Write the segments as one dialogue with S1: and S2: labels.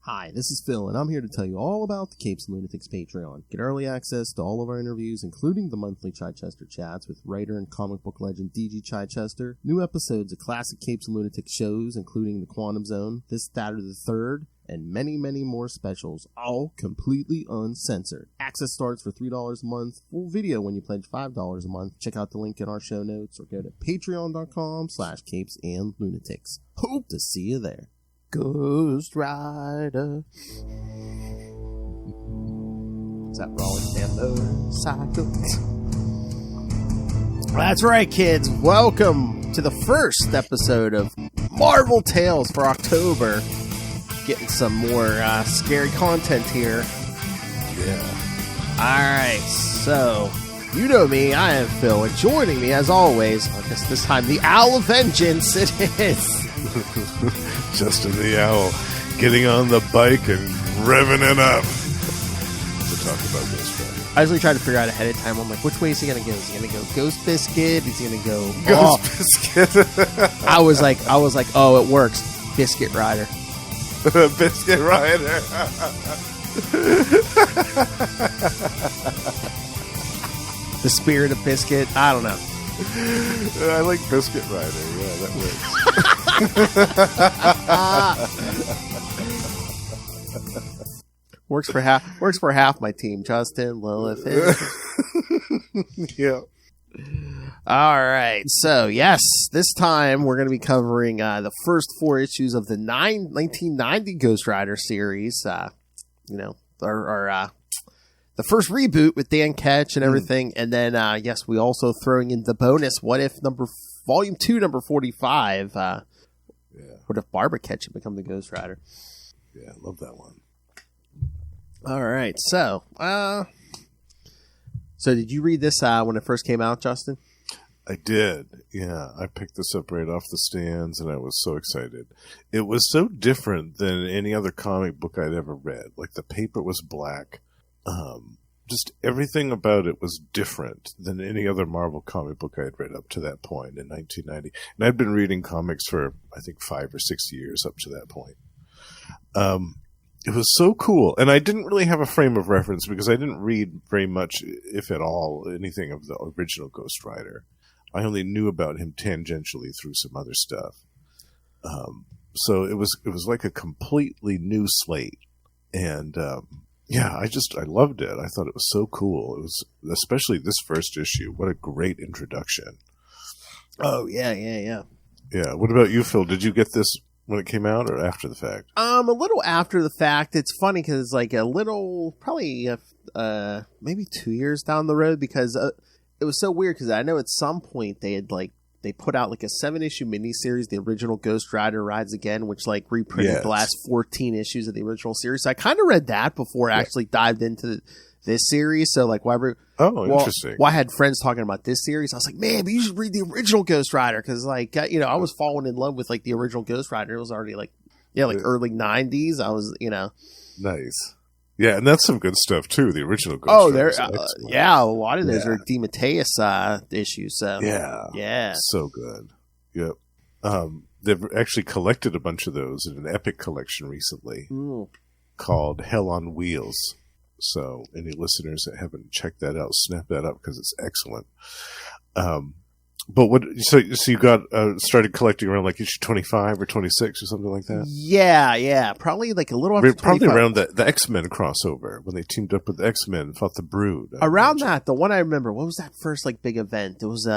S1: Hi, this is Phil, and I'm here to tell you all about the Capes and Lunatics Patreon. Get early access to all of our interviews, including the monthly Chichester chats with writer and comic book legend D.G. Chichester, new episodes of classic Capes and Lunatics shows, including The Quantum Zone, This, That, or the Third, and many, many more specials, all completely uncensored. Access starts for $3 a month, full video when you pledge $5 a month. Check out the link in our show notes, or go to patreon.com/CapesandLunatics. Hope to see you there. Ghost Rider. Is that rolling down motorcycles? That's right, kids. Welcome to the first episode of Marvel Tales for October. Getting some more scary content here.
S2: Yeah.
S1: Alright, so you know me, I am Phil, and joining me as always, I guess this time the Owl of Vengeance it is.
S2: Justin the Owl getting on the bike and revving it up to talk about Ghost Rider.
S1: I usually try to figure out ahead of time. I'm like, which way is he going to go? Is he going to go Ghost Biscuit? Is he going to go
S2: Ghost Biscuit?
S1: I was like, oh, it works. Biscuit Rider.
S2: Biscuit Rider.
S1: The spirit of Biscuit. I don't know.
S2: I like Biscuit Rider. Yeah, that works.
S1: Works for half my team. Justin, Lilith.
S2: Yeah.
S1: All right. So yes, this time we're going to be covering the first 4 issues of the 1990 Ghost Rider series. Our the first reboot with Dan Ketch and everything, and then yes, we also throwing in the bonus. What if Volume 2, number 45? What if Barbara Ketch had become the Ghost Rider?
S2: Yeah, I love that one.
S1: All right, so did you read this when it first came out, Justin?
S2: I did. Yeah, I picked this up right off the stands, and I was so excited. It was so different than any other comic book I'd ever read. Like, the paper was black. Just everything about it was different than any other Marvel comic book I had read up to that point in 1990. And I'd been reading comics for, I think, 5 or 6 years up to that point. It was so cool. And I didn't really have a frame of reference because I didn't read very much, if at all, anything of the original Ghost Rider. I only knew about him tangentially through some other stuff. So it was like a completely new slate. And yeah, I loved it. I thought it was so cool. It was, especially this first issue. What a great introduction.
S1: Oh, yeah.
S2: Yeah. What about you, Phil? Did you get this when it came out or after the fact?
S1: A little after the fact. It's funny because it's like a little, probably maybe 2 years down the road, because it was so weird because I know at some point they put out like a 7-issue miniseries, the original Ghost Rider Rides Again, which like reprinted the last 14 issues of the original series. So I kind of read that before I actually dived into this series. So like,
S2: interesting.
S1: Well, I had friends talking about this series. I was like, man, but you should read the original Ghost Rider, because like I was falling in love with like the original Ghost Rider. It was already like early 90s. I was
S2: nice. Yeah, and that's some good stuff too. The original Ghost Rider.
S1: A lot of those are DeMatteis issues. So yeah,
S2: so good. Yep. They've actually collected a bunch of those in an Epic collection recently called Hell on Wheels. So any listeners that haven't checked that out, snap that up because it's excellent. But so you got started collecting around like issue 25 or 26 or something like that?
S1: Yeah. Probably like a little after 25.
S2: Probably around the X-Men crossover when they teamed up with the X-Men and fought the Brood.
S1: Around that, the one I remember, what was that first like big event? It was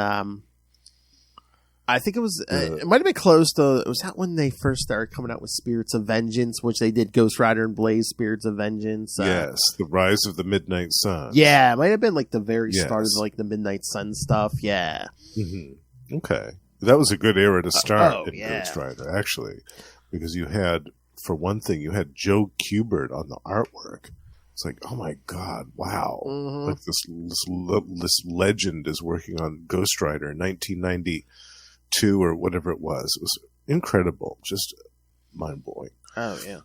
S1: I think it was it might have been close to, was that when they first started coming out with Spirits of Vengeance, which they did Ghost Rider and Blaze Spirits of Vengeance.
S2: Yes, the Rise of the Midnight Sun.
S1: Yeah, it might have been like the very start of like the Midnight Sun stuff. Yeah.
S2: Mm-hmm. Okay. That was a good era to start in Ghost Rider, actually, because you had, for one thing, you had Joe Kubert on the artwork. It's like, oh my God, wow. Mm-hmm. Like this legend is working on Ghost Rider in 1992 or whatever it was. It was incredible, just mind-blowing.
S1: Oh, yeah.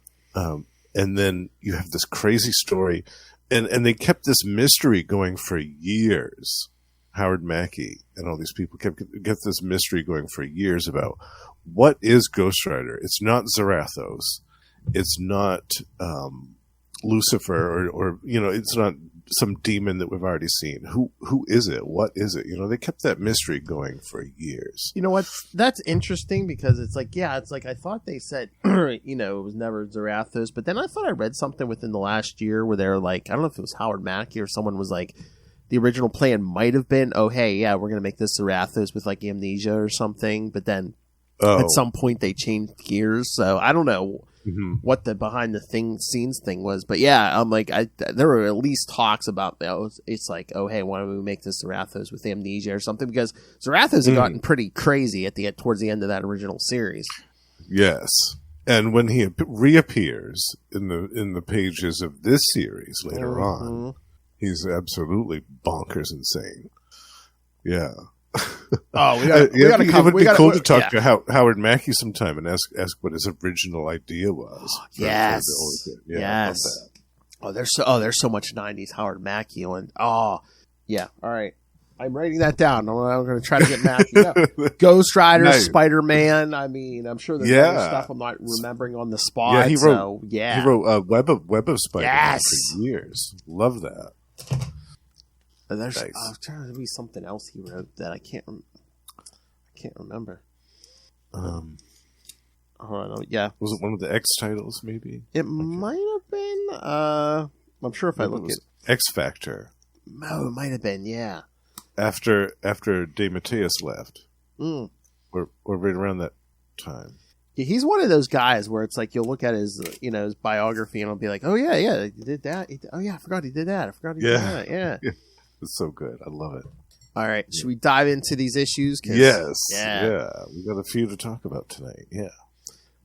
S2: And then you have this crazy story, and they kept this mystery going for years. Howard Mackey and all these people kept this mystery going for years about what is Ghost Rider. It's not Zarathos. it's not Lucifer or it's not some demon that we've already seen. Who is it? What is it? They kept that mystery going for years.
S1: You know what? That's interesting because it's like I thought they said, it was never Zarathos, but then I thought I read something within the last year where they're like, I don't know if it was Howard Mackey or someone was like, the original plan might have been, oh, hey, yeah, we're going to make this Zarathos with like amnesia or something, but then at some point they changed gears, so I don't know. Mm-hmm. What the behind the scenes thing was, but yeah, I'm like, there were at least talks about that. It's like, oh hey, why don't we make this Zarathos with amnesia or something? Because Zarathos had gotten pretty crazy towards the end of that original series.
S2: Yes, and when he reappears in the pages of this series later on, he's absolutely bonkers insane. Yeah.
S1: Oh, we got to
S2: cover. It would be cool to talk to Howard Mackey sometime and ask what his original idea was.
S1: Yes. There's so much '90s Howard Mackey and yeah. All right, I'm writing that down. I'm going to try to get Mackey. Ghost Rider, nice. Spider-Man. I mean, I'm sure there's other stuff I'm not remembering on the spot.
S2: Yeah, he wrote Web of Spider-Man for years. Love that.
S1: There's trying to be something else he wrote that I can't remember.
S2: Hold
S1: on, yeah.
S2: Was it one of the X titles? Maybe
S1: it might have been. I'm sure if I look at
S2: X Factor.
S1: Oh, it might have been. Yeah.
S2: After DeMatteis left, or right around that time.
S1: Yeah, he's one of those guys where it's like you'll look at his biography and it'll be like, oh yeah, he did that. Oh yeah, I forgot he did that. I forgot he did that. Yeah.
S2: It's so good. I love it.
S1: All right. Should we dive into these issues?
S2: Yes. Yeah. We got a few to talk about tonight. Yeah.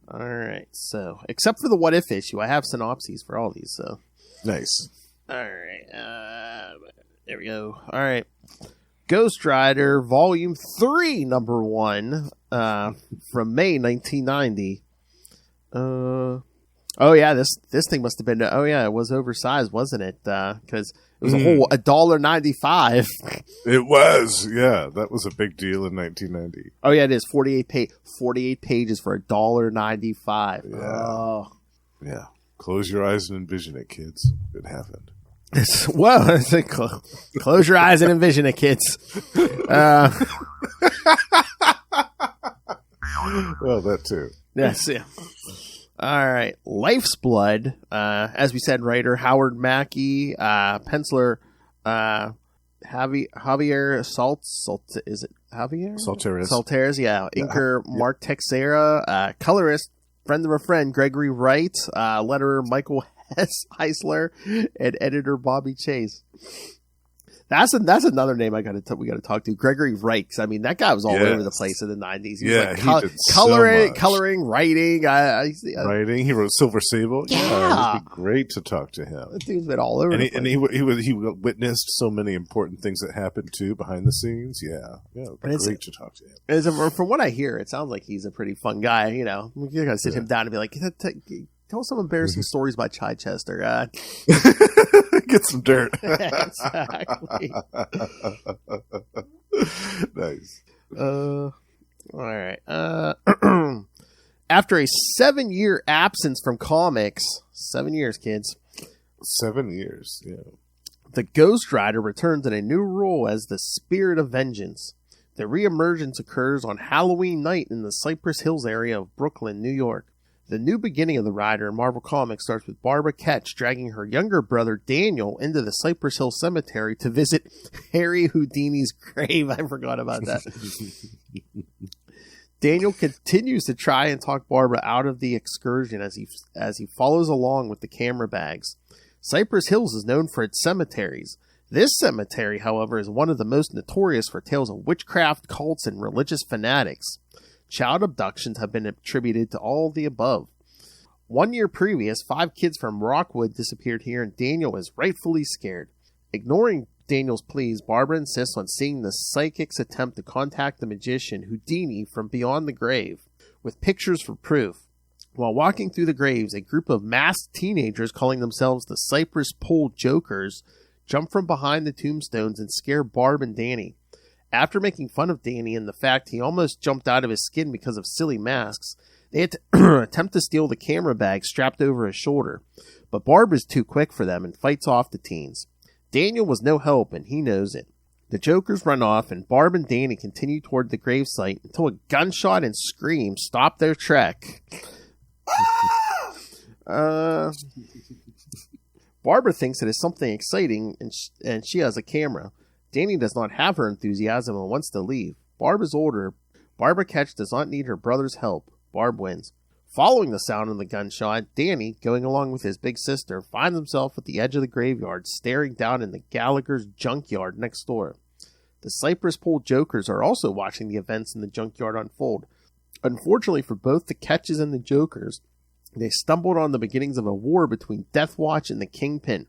S1: All right. So, except for the what if issue, I have synopses for all these. So
S2: nice.
S1: All right. There we go. All right. Ghost Rider Volume 3, Number 1, from May 1990. Oh yeah, this thing must have been. Oh yeah, it was oversized, wasn't it? Because it was a whole $1.95.
S2: It was, yeah. That was a big deal in 1990.
S1: Oh yeah, it is 48 pages for $1.95.
S2: Yeah.
S1: Oh.
S2: Yeah. Close your eyes and envision it, kids. It happened.
S1: Well, close your eyes and envision it, kids.
S2: Well, that too.
S1: Yes. Yeah. All right, Life's Blood. As we said, writer Howard Mackey, penciler Javier is it Javier Saltares? Yeah. Inker Mark Texera, colorist friend of a friend Gregory Wright, letterer Michael Heisler, and editor Bobby Chase. That's another name we got to talk to. Gregory Wright. I mean, that guy was all over the place in the 90s. He was like
S2: he did
S1: coloring, writing.
S2: Writing. He wrote Silver Sable. Yeah, it'd be great to talk to him.
S1: That dude's been all over.
S2: And he witnessed so many important things that happened too behind the scenes. Yeah, it'd be great to talk to him.
S1: From what I hear, it sounds like he's a pretty fun guy. You gotta sit him down and be like, tell some embarrassing stories about Chichester.
S2: Get some dirt.
S1: Exactly.
S2: Nice.
S1: All right. After a 7-year absence from comics, 7 years, kids.
S2: 7 years, yeah.
S1: The Ghost Rider returns in a new role as the Spirit of Vengeance. The reemergence occurs on Halloween night in the Cypress Hills area of Brooklyn, New York. The new beginning of the Rider in Marvel Comics starts with Barbara Ketch dragging her younger brother Daniel into the Cypress Hill Cemetery to visit Harry Houdini's grave. I forgot about that. Daniel continues to try and talk Barbara out of the excursion as he follows along with the camera bags. Cypress Hills is known for its cemeteries. This cemetery, however, is one of the most notorious for tales of witchcraft, cults, and religious fanatics. Child abductions have been attributed to all of the above. 1 year previous, 5 kids from Rockwood disappeared here, and Daniel is rightfully scared. Ignoring Daniel's pleas, Barbara insists on seeing the psychic's attempt to contact the magician Houdini from beyond the grave, with pictures for proof. While walking through the graves, a group of masked teenagers calling themselves the Cypress Pole Jokers jump from behind the tombstones and scare Barb and Danny. After making fun of Danny and the fact he almost jumped out of his skin because of silly masks, They attempt to steal the camera bag strapped over his shoulder, but Barb is too quick for them and fights off the teens. Daniel was no help, and he knows it. The Jokers run off, and Barb and Danny continue toward the gravesite until a gunshot and scream stop their trek. Barbara thinks it is something exciting, and she has a camera. Danny does not have her enthusiasm and wants to leave. Barb is older. Barbara Ketch does not need her brother's help. Barb wins. Following the sound of the gunshot, Danny, going along with his big sister, finds himself at the edge of the graveyard, staring down in the Gallagher's junkyard next door. The Cypress Pole Jokers are also watching the events in the junkyard unfold. Unfortunately for both the Ketches and the Jokers, they stumbled on the beginnings of a war between Deathwatch and the Kingpin.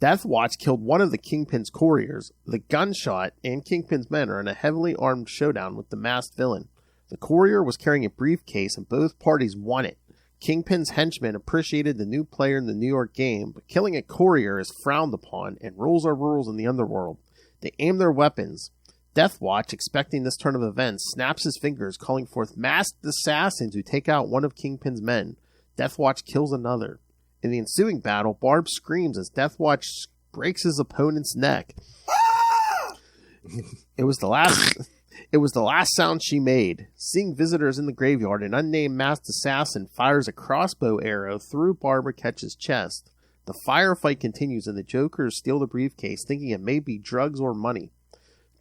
S1: Deathwatch killed one of the Kingpin's couriers. The gunshot and Kingpin's men are in a heavily armed showdown with the masked villain. The courier was carrying a briefcase and both parties won it. Kingpin's henchmen appreciated the new player in the New York game, but killing a courier is frowned upon, and rules are rules in the underworld. They aim their weapons. Deathwatch, expecting this turn of events, snaps his fingers, calling forth masked assassins who take out one of Kingpin's men. Deathwatch kills another. In the ensuing battle, Barb screams as Deathwatch breaks his opponent's neck. It was the last sound she made. Seeing visitors in the graveyard, an unnamed masked assassin fires a crossbow arrow through Barbara Ketch's chest. The firefight continues, and the Jokers steal the briefcase, thinking it may be drugs or money.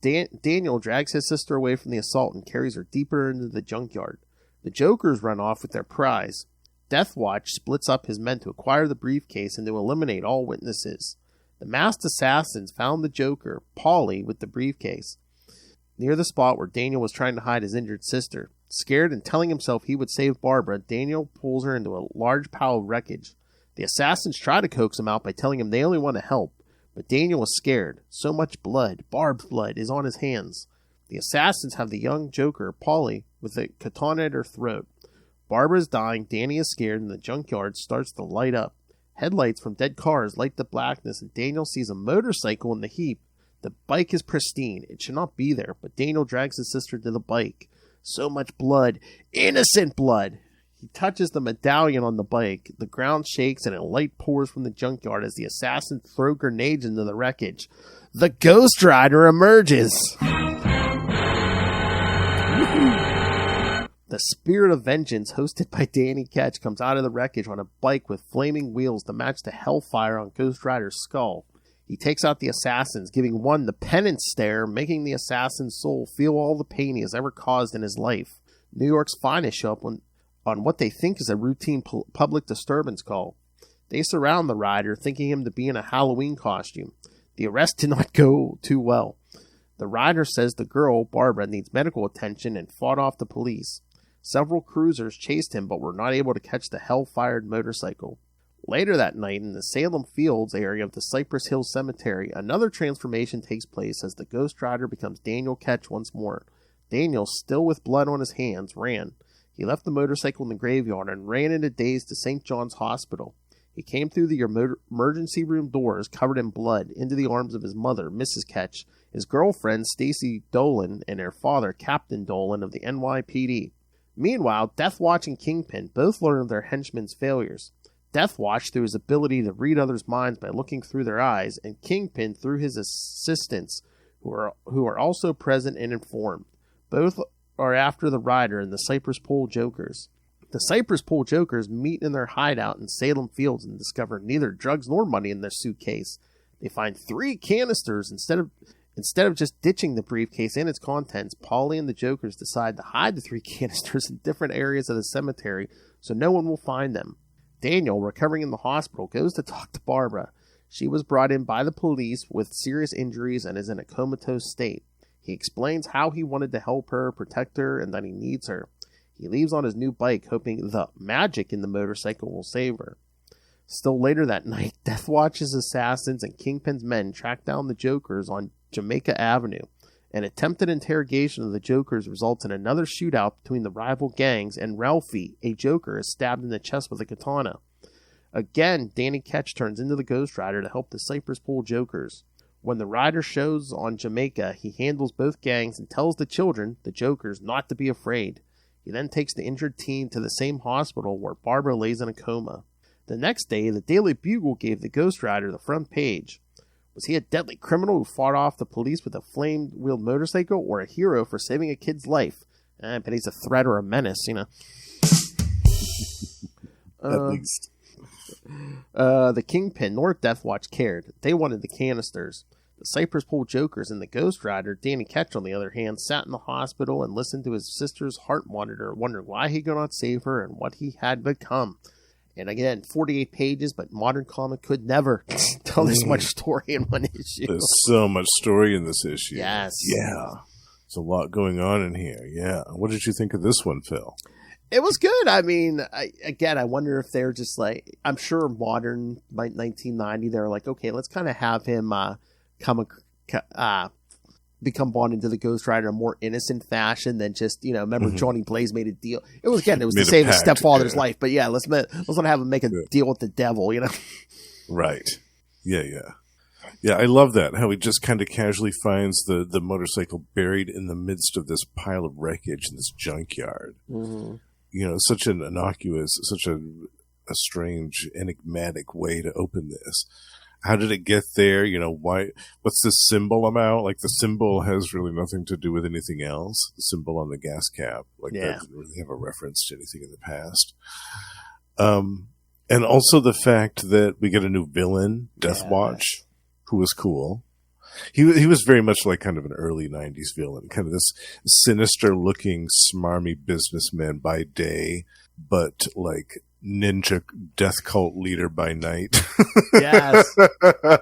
S1: Daniel drags his sister away from the assault and carries her deeper into the junkyard. The Jokers run off with their prize. Deathwatch splits up his men to acquire the briefcase and to eliminate all witnesses. The masked assassins found the Joker, Polly, with the briefcase, near the spot where Daniel was trying to hide his injured sister. Scared and telling himself he would save Barbara, Daniel pulls her into a large pile of wreckage. The assassins try to coax him out by telling him they only want to help, but Daniel was scared. So much blood, Barb's blood, is on his hands. The assassins have the young Joker, Polly, with a katana at her throat. Barbara is dying, Danny is scared, and the junkyard starts to light up. Headlights from dead cars light the blackness, and Daniel sees a motorcycle in the heap. The bike is pristine. It should not be there, but Daniel drags his sister to the bike. So much blood. Innocent blood! He touches the medallion on the bike. The ground shakes and a light pours from the junkyard as the assassins throw grenades into the wreckage. The Ghost Rider emerges! The Spirit of Vengeance, hosted by Danny Ketch, comes out of the wreckage on a bike with flaming wheels to match the hellfire on Ghost Rider's skull. He takes out the assassins, giving one the penance stare, making the assassin's soul feel all the pain he has ever caused in his life. New York's finest show up on what they think is a routine public disturbance call. They surround the rider, thinking him to be in a Halloween costume. The arrest did not go too well. The rider says the girl, Barbara, needs medical attention and fought off the police. Several cruisers chased him but were not able to catch the hell-fired motorcycle. Later that night, in the Salem Fields area of the Cypress Hills Cemetery, another transformation takes place as the Ghost Rider becomes Daniel Ketch once more. Daniel, still with blood on his hands, ran. He left the motorcycle in the graveyard and ran in a daze to St. John's Hospital. He came through the emergency room doors covered in blood into the arms of his mother, Mrs. Ketch, his girlfriend, Stacy Dolan, and her father, Captain Dolan of the NYPD. Meanwhile, Deathwatch and Kingpin both learn of their henchmen's failures. Deathwatch through his ability to read others' minds by looking through their eyes, and Kingpin through his assistants, who are also present and informed. Both are after the Rider and the Cypress Pole Jokers. The Cypress Pole Jokers meet in their hideout in Salem Fields and discover neither drugs nor money in their suitcase. They find 3 canisters. Instead of just ditching the briefcase and its contents, Polly and the Jokers decide to hide the 3 canisters in different areas of the cemetery so no one will find them. Daniel, recovering in the hospital, goes to talk to Barbara. She was brought in by the police with serious injuries and is in a comatose state. He explains how he wanted to help her, protect her, and that he needs her. He leaves on his new bike, hoping the magic in the motorcycle will save her. Still later that night, Deathwatch's assassins and Kingpin's men track down the Jokers on Jamaica Avenue. An attempted interrogation of the Jokers results in another shootout between the rival gangs, and Ralphie, a Joker, is stabbed in the chest with a katana. Again, Danny Ketch turns into the Ghost Rider to help the Cypress Pole Jokers. When the Rider shows on Jamaica, he handles both gangs and tells the children, the Jokers, not to be afraid. He then takes the injured teen to the same hospital where Barbara lays in a coma. The next day, the Daily Bugle gave the Ghost Rider the front page. Was he a deadly criminal who fought off the police with a flame-wheeled motorcycle, or a hero for saving a kid's life? I bet he's a threat or a menace, you know.
S2: At least.
S1: The Kingpin nor Deathwatch cared. They wanted the canisters. The Cypress Pole Jokers and the Ghost Rider, Danny Ketch, on the other hand, sat in the hospital and listened to his sister's heart monitor, wondering why he could not save her and what he had become. And again, 48 pages, but modern comic could never tell this much story in one issue.
S2: There's so much story in this issue.
S1: Yes.
S2: Yeah. There's a lot going on in here. Yeah. What did you think of this one, Phil?
S1: It was good. I mean, I wonder if they're just like, I'm sure modern, 1990, they're like, okay, let's kind of have him become bond into the Ghost Rider in a more innocent fashion than just, you know, remember Johnny Blaze made a deal. It was to save his stepfather's life, but yeah, let's not have him make a deal with the devil, you know?
S2: Right. Yeah. Yeah, I love that, how he just kind of casually finds the motorcycle buried in the midst of this pile of wreckage in this junkyard. Mm-hmm. You know, such an innocuous, such a strange, enigmatic way to open this. How did it get there? You know, why? What's this symbol about? Like, the symbol has really nothing to do with anything else. The symbol on the gas cap, like, that doesn't really have a reference to anything in the past. And also the fact that we get a new villain, Deathwatch, who was cool. He was very much like kind of an early 90s villain, kind of this sinister-looking, smarmy businessman by day, but like ninja death cult leader by night.
S1: Yes.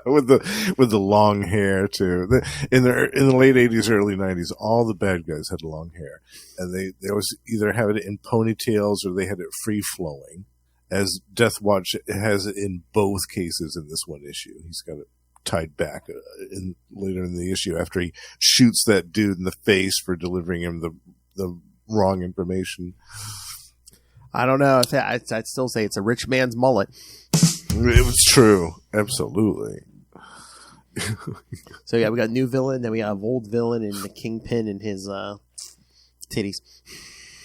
S2: with the long hair too. In the late 80s, early 90s, all the bad guys had long hair, and they always either have it in ponytails or they had it free flowing. As Deathwatch has it in both cases in this one issue. He's got it tied back later in the issue after he shoots that dude in the face for delivering him the wrong information.
S1: I don't know. I'd still say it's a rich man's mullet.
S2: It was true. Absolutely.
S1: So yeah, we got a new villain, then we have old villain and the Kingpin and his titties.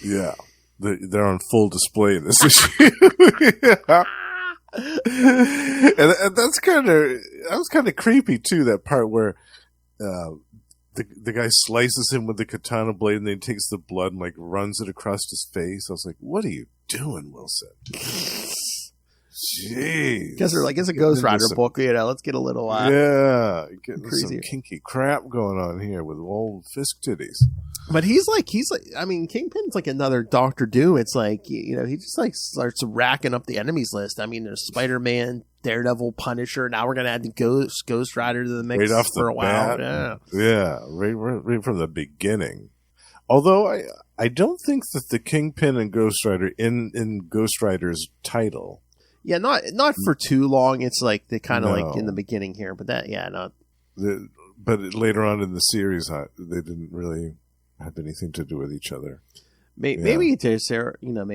S2: Yeah. They're on full display in this issue. Yeah. And that was kind of creepy too, that part where the guy slices him with the katana blade and then takes the blood and like runs it across his face. I was like, what are you doing, Wilson? Jeez.
S1: Because they're like, it's a Ghost Rider book, you know, let's get a little
S2: getting
S1: crazy.
S2: Some kinky crap going on here with old Fisk titties.
S1: But he's like, I mean, Kingpin's like another Doctor Doom. It's like, you know, he just like starts racking up the enemies list. I mean, there's Spider-Man, Daredevil, Punisher. Now we're going to add the Ghost Rider to the mix
S2: right off
S1: for a while.
S2: Bat. Yeah, right from the beginning. Although I don't think that the Kingpin and Ghost Rider in Ghost Rider's title.
S1: Yeah, not for too long. It's like they kind of like in the beginning here, but
S2: but later on in the series, they didn't really have anything to do with each other.
S1: Maybe there's, you know,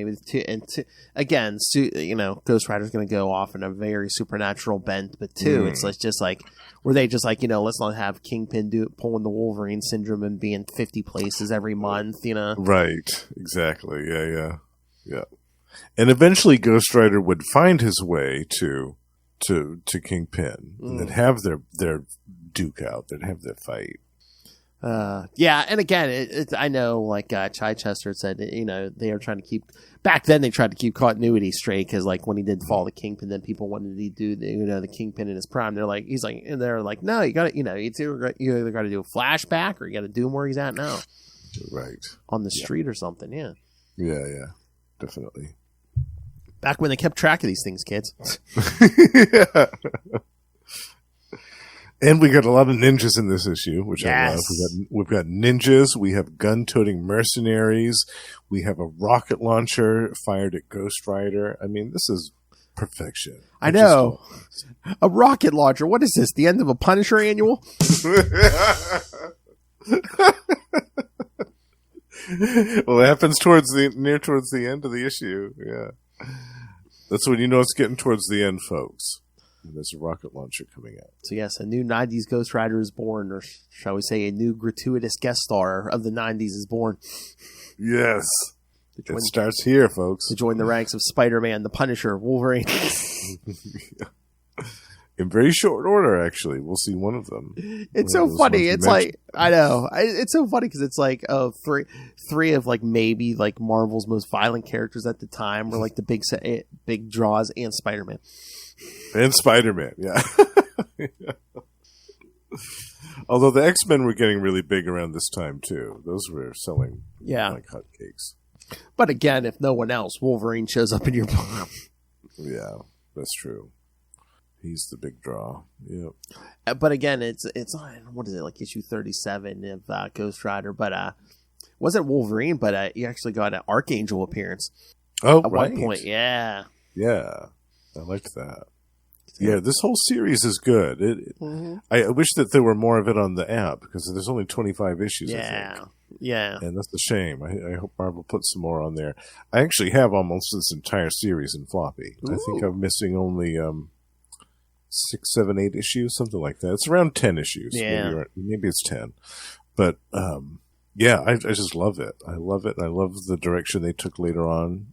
S1: again, you know, Ghost Rider's going to go off in a very supernatural bent, but it's like just like, were they just like, you know, let's not have Kingpin pulling the Wolverine syndrome and being 50 places every month, you know?
S2: Right, exactly, yeah. And eventually Ghost Rider would find his way to Kingpin and they'd have their duke out, they'd have their fight.
S1: Yeah, and again, I know, like Chichester said, you know, they are trying to keep. Back then, they tried to keep continuity straight because, like, when he did follow the Kingpin, then people wanted to do, the Kingpin in his prime. They're like, they're like, no, you got to, you know, you either got to do a flashback or you got to do him where he's at now,
S2: right,
S1: on the street or something.
S2: Yeah, definitely.
S1: Back when they kept track of these things, kids.
S2: Yeah. And we got a lot of ninjas in this issue, which I love. We've got ninjas. We have gun-toting mercenaries. We have a rocket launcher fired at Ghost Rider. I mean, this is perfection.
S1: I know. A rocket launcher. What is this? The end of a Punisher annual?
S2: Well, it happens towards the end of the issue. Yeah, that's when you know it's getting towards the end, folks. There's a rocket launcher coming out.
S1: So yes, a new 90s Ghost Rider is born, or shall we say a new gratuitous guest star of the 90s is born.
S2: Yes. It starts here, folks.
S1: To join the ranks of Spider-Man, the Punisher, Wolverine.
S2: In very short order, actually. We'll see one of them.
S1: It's so funny. It's like, I know. It's so funny because it's like three of like maybe like Marvel's most violent characters at the time were like the big draws, and Spider-Man.
S2: And Spider-Man, yeah. Although the X-Men were getting really big around this time, too. Those were selling like hotcakes.
S1: But again, if no one else, Wolverine shows up in your book.
S2: Yeah, that's true. He's the big draw. Yep.
S1: But again, it's what is it, like issue 37 of Ghost Rider? But wasn't Wolverine? But he actually got an Archangel appearance.
S2: Oh,
S1: at
S2: right.
S1: one point, yeah.
S2: Yeah, I liked that. Yeah, this whole series is good. I wish that there were more of it on the app because there's only 25 issues.
S1: Yeah,
S2: I think.
S1: yeah,
S2: and that's a shame. I hope Marvel puts some more on there. I actually have almost this entire series in floppy. Ooh. I think I'm missing only 6, 7, 8 issues, something like that. It's around 10 issues.
S1: Yeah,
S2: maybe it's 10. But yeah, I just love it. I love it. I love the direction they took later on.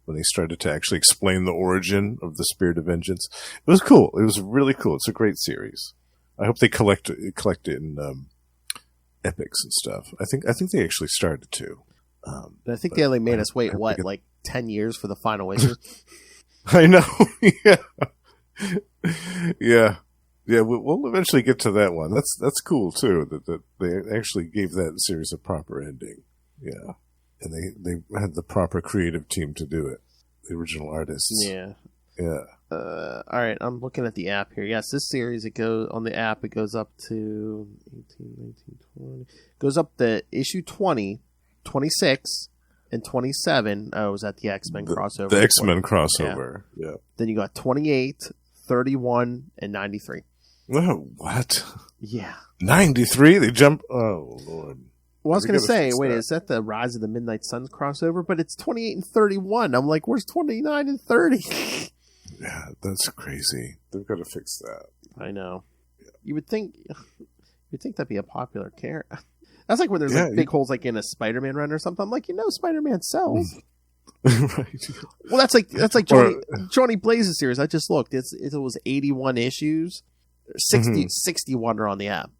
S2: When they started to actually explain the origin of the Spirit of Vengeance. It was cool. It was really cool. It's a great series. I hope they collect it in epics and stuff. I think they actually started to.
S1: I think they only made us wait, like 10 years for the final issue?
S2: I know. Yeah. Yeah, we'll eventually get to that one. That's cool, too, that they actually gave that series a proper ending. Yeah. And they had the proper creative team to do it. The original artists.
S1: Yeah.
S2: Yeah.
S1: All right, I'm looking at the app here. Yes, this series, it goes up to 18, 19, 20. Goes up to issue 20, 26, and 27. Oh, it was at the X-Men crossover.
S2: The X-Men crossover, yeah.
S1: Then you got 28, 31, and 93.
S2: Oh, what?
S1: Yeah.
S2: 93? They jump... Oh, Lord.
S1: Well, I was going to say, wait, is that the Rise of the Midnight Suns crossover? But it's 28 and 31. I'm like, where's 29 and 30?
S2: Yeah, that's crazy. They've got to fix that.
S1: I know. Yeah. You would think that'd be a popular character. That's like when there's like big holes like in a Spider-Man run or something. I'm like, Spider-Man sells.
S2: Right.
S1: Well, that's like Johnny Blaze's series. I just looked. It was 81 issues. 61 are on the app.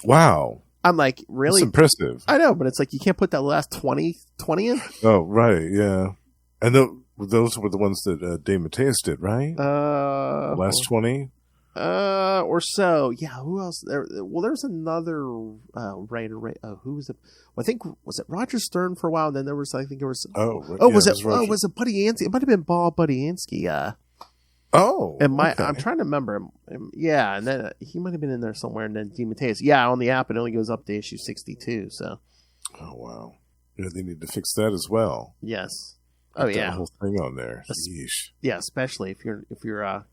S2: Wow.
S1: I'm like, really?
S2: That's impressive.
S1: I know, but it's like you can't put that last 20 in?
S2: Oh, right, yeah. And those were the ones that DeMatteis did, right? Last 20?
S1: Or so. Yeah, who else? There's another writer. Who was it? Well, I think, was it Roger Stern for a while? And then was Buddy Ansky? It might have been Buddy Ansky. I'm trying to remember him. Yeah, and then he might have been in there somewhere. And then DeMatteis. Yeah, on the app it only goes up to issue 62. So.
S2: Oh wow! Yeah, they need to fix that as well.
S1: Yes.
S2: Put that whole thing on there. Yeesh.
S1: Yeah, especially if you're you're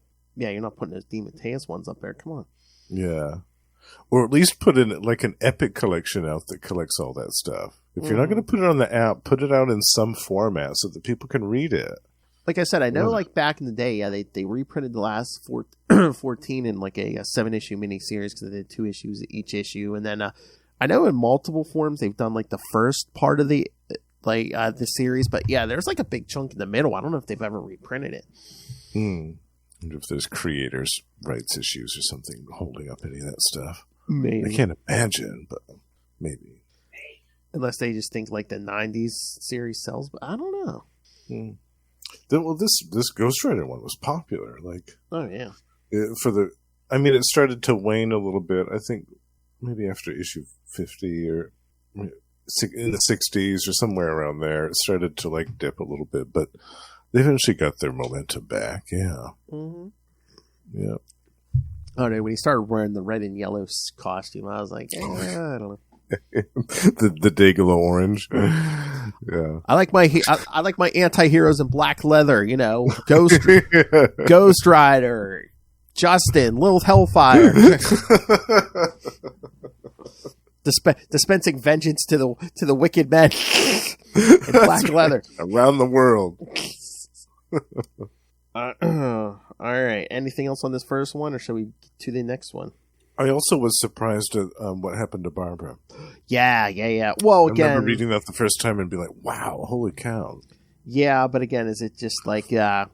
S1: not putting those DeMatteis ones up there. Come on.
S2: Yeah, or at least put in like an epic collection out that collects all that stuff. If you're not going to put it on the app, put it out in some format so that people can read it. Like
S1: I said, I know like back in the day, they reprinted the last 14 in like a 7-issue miniseries because they did 2 issues each issue. And then I know in multiple forms they've done like the first part of the series. But yeah, there's like a big chunk in the middle. I don't know if they've ever reprinted it.
S2: I wonder if there's creators' rights issues or something holding up any of that stuff.
S1: Maybe.
S2: I can't imagine, but maybe.
S1: Unless they just think like the 90s series sells. But I don't know.
S2: Well, this Ghost Rider one was popular. Like,
S1: oh yeah,
S2: it started to wane a little bit. I think maybe after issue 50 or in the 60s or somewhere around there, it started to like dip a little bit. But they eventually got their momentum back. Yeah, yeah.
S1: Oh no! When he started wearing the red and yellow costume, I was like, I don't know.
S2: the Dayglow orange. Yeah.
S1: I like my anti-heroes in black leather, Ghost Rider, Justin, Little Hellfire. Dispensing vengeance to the wicked men in black leather
S2: around the world.
S1: All right. Anything else on this first one, or shall we to the next one?
S2: I also was surprised at what happened to Barbara.
S1: Yeah. Well,
S2: I
S1: again,
S2: remember reading that the first time and be like, wow, holy cow.
S1: Yeah, but again, is it just like the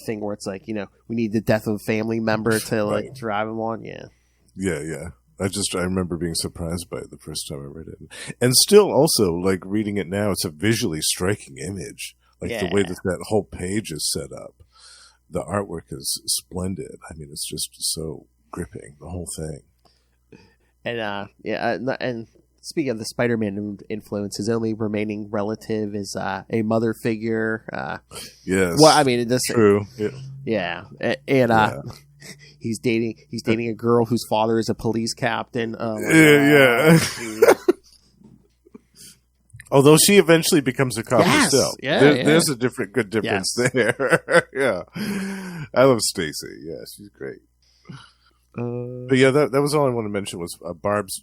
S1: thing where it's like, we need the death of a family member to like drive him on? Yeah.
S2: Yeah. I remember being surprised by it the first time I read it. And still also, like, reading it now, it's a visually striking image. Like, the way that whole page is set up. The artwork is splendid. I mean, it's just so gripping, the whole thing.
S1: And, and speaking of the Spider-Man influence, his only remaining relative is a mother figure.
S2: Yes.
S1: Well, I mean, it's
S2: true.
S1: Yeah. And, he's dating a girl whose father is a police captain.
S2: Yeah. Although she eventually becomes a cop herself. There's a good difference there. Yeah. I love Stacy. Yeah, she's great. But yeah, that was all I want to mention was Barb's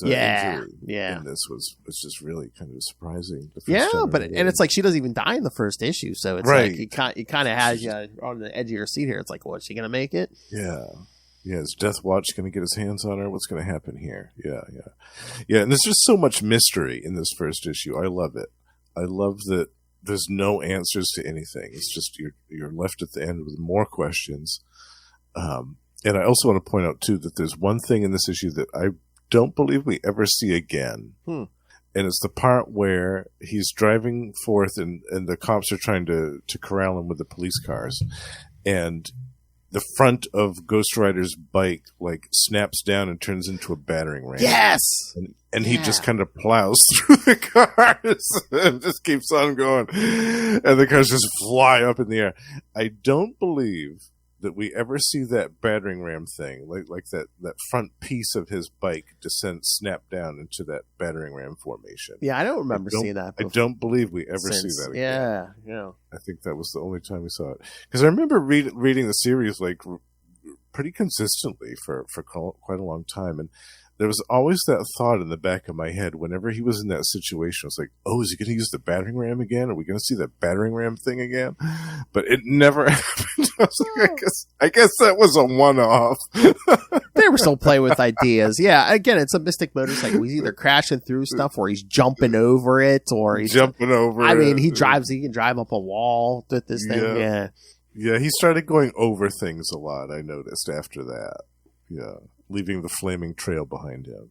S2: injury in this was just really kind of surprising.
S1: And it's like she doesn't even die in the first issue, so it's like it kind of has you on the edge of your seat here. It's like, is she going to make it?
S2: Yeah. Is Deathwatch going to get his hands on her? What's going to happen here? Yeah. And there's just so much mystery in this first issue. I love it. I love that there's no answers to anything. It's just you're left at the end with more questions. And I also want to point out too that there's one thing in this issue that I don't believe we ever see again. And it's the part where he's driving forth and the cops are trying to corral him with the police cars. And the front of Ghost Rider's bike like snaps down and turns into a battering ram.
S1: Yes!
S2: And he just kind of plows through the cars and just keeps on going. And the cars just fly up in the air. I don't believe that we ever see that battering ram thing, like that front piece of his bike snap down into that battering ram formation.
S1: Yeah, I don't remember seeing that before.
S2: I don't believe we ever see that again.
S1: Yeah.
S2: I think that was the only time we saw it. Because I remember reading the series like pretty consistently for quite a long time, and there was always that thought in the back of my head whenever he was in that situation. I was like, is he going to use the battering ram again? Are we going to see that battering ram thing again? But it never happened. I was like, I guess that was a one-off.
S1: They were still playing with ideas. Yeah, again, it's a Mystic motorcycle. He's either crashing through stuff or he's jumping over it or he's
S2: jumping over it.
S1: I mean, he can drive up a wall with this thing.
S2: Yeah, he started going over things a lot, I noticed after that. Yeah. Leaving the flaming trail behind him.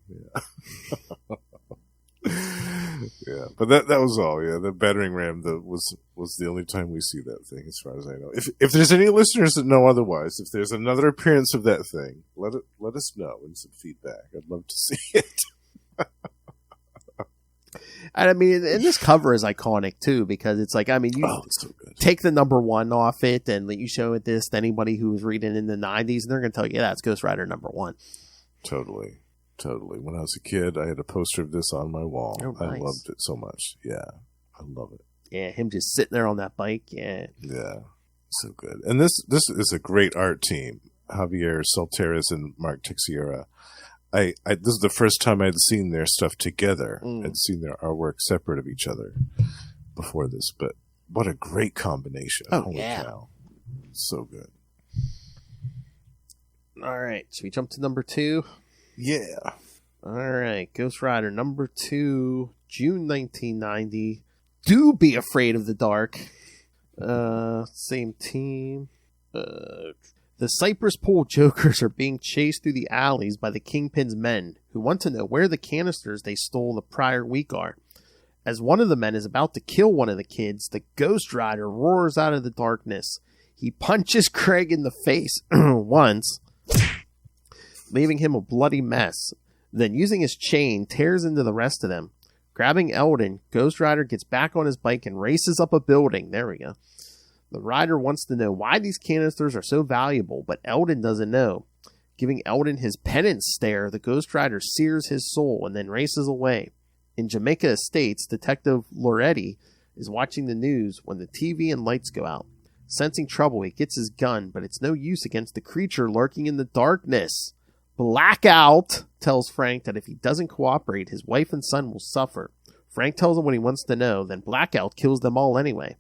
S2: Yeah. But that was all. Yeah, the battering ram was the only time we see that thing, as far as I know. If there's any listeners that know otherwise, if there's another appearance of that thing, let us know in some feedback. I'd love to see it.
S1: And I mean, and this cover is iconic too, because it's like, I mean,
S2: it's so good.
S1: Take the #1 off it and you show it this to anybody who was reading in the 90s, and they're going to tell you, that's Ghost Rider #1.
S2: Totally. When I was a kid, I had a poster of this on my wall.
S1: Oh, nice.
S2: I loved it so much. Yeah, I love it.
S1: Yeah, him just sitting there on that bike. Yeah,
S2: so good. And this is a great art team. Javier Salteras and Mark Teixeira. This is the first time I'd seen their stuff together. I'd seen their artwork separate of each other before this, but what a great combination. Holy cow. So good.
S1: All right. Should we jump to #2?
S2: Yeah.
S1: All right. Ghost Rider #2, June 1990. Do Be Afraid of the Dark. Same team. The Cypress Pool Jokers are being chased through the alleys by the Kingpin's men, who want to know where the canisters they stole the prior week are. As one of the men is about to kill one of the kids, the Ghost Rider roars out of the darkness. He punches Craig in the face once, leaving him a bloody mess. Then, using his chain, tears into the rest of them. Grabbing Eldon, Ghost Rider gets back on his bike and races up a building. There we go. The rider wants to know why these canisters are so valuable, but Eldon doesn't know. Giving Eldon his penance stare, the Ghost Rider sears his soul and then races away. In Jamaica Estates, Detective Loretti is watching the news when the TV and lights go out. Sensing trouble, he gets his gun, but it's no use against the creature lurking in the darkness. Blackout tells Frank that if he doesn't cooperate, his wife and son will suffer. Frank tells him what he wants to know, then Blackout kills them all anyway.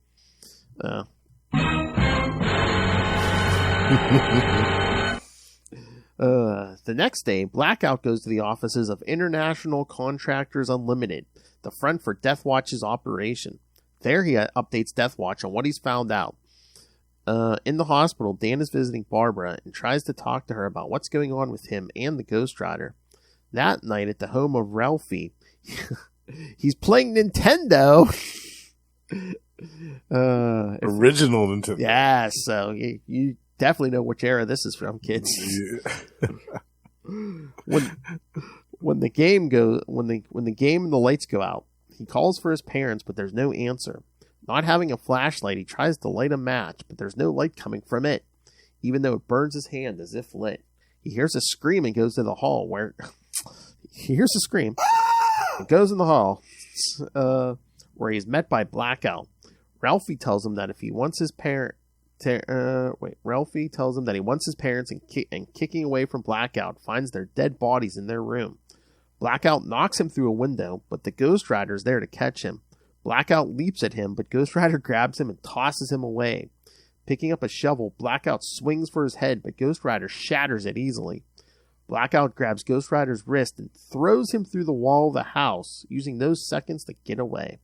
S1: The next day, Blackout goes to the offices of International Contractors Unlimited, the front for Deathwatch's operation. There he updates Deathwatch on what he's found out. In the hospital, Dan is visiting Barbara and tries to talk to her about what's going on with him and the Ghost Rider. That night at the home of Ralphie, he's playing Nintendo.
S2: Original Nintendo.
S1: Yeah, so you definitely know which era this is from, kids. Yeah. when the game and the lights go out, he calls for his parents, but there's no answer. Not having a flashlight, he tries to light a match, but there's no light coming from it, even though it burns his hand as if lit. He hears a scream and goes to the hall where he hears a scream and goes in the hall where he's met by Blackout. Ralphie tells him that if he wants his parents and kicking away from Blackout finds their dead bodies in their room. Blackout knocks him through a window, but the Ghost Rider is there to catch him. Blackout leaps at him, but Ghost Rider grabs him and tosses him away. Picking up a shovel, Blackout swings for his head, but Ghost Rider shatters it easily. Blackout grabs Ghost Rider's wrist and throws him through the wall of the house, using those seconds to get away.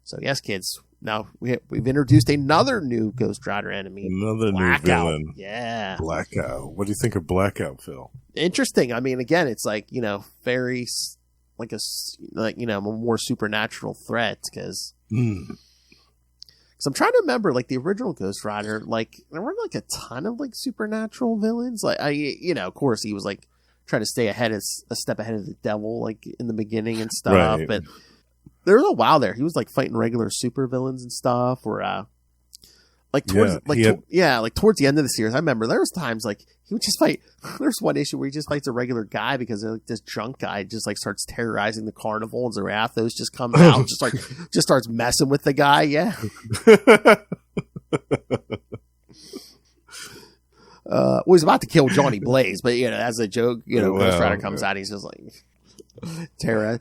S1: So yes, kids, now we've introduced another new Ghost Rider enemy.
S2: Another
S1: Blackout.
S2: New villain.
S1: Yeah.
S2: Blackout. What do you think of Blackout, Phil?
S1: Interesting. I mean, again, it's like, very a more supernatural threat because I'm trying to remember the original Ghost Rider, there weren't a ton of supernatural villains. Of course he was trying to stay a step ahead of the devil in the beginning and stuff,
S2: right.
S1: But there was a while there he was fighting regular super villains and stuff, or towards towards the end of the series. I remember there was times he would just fight. There's one issue where he just fights a regular guy because this drunk guy just starts terrorizing the carnival, and Zarathos just comes out, just starts messing with the guy. Yeah. He's about to kill Johnny Blaze, but as a joke, Ghost Rider comes out, he's just terror.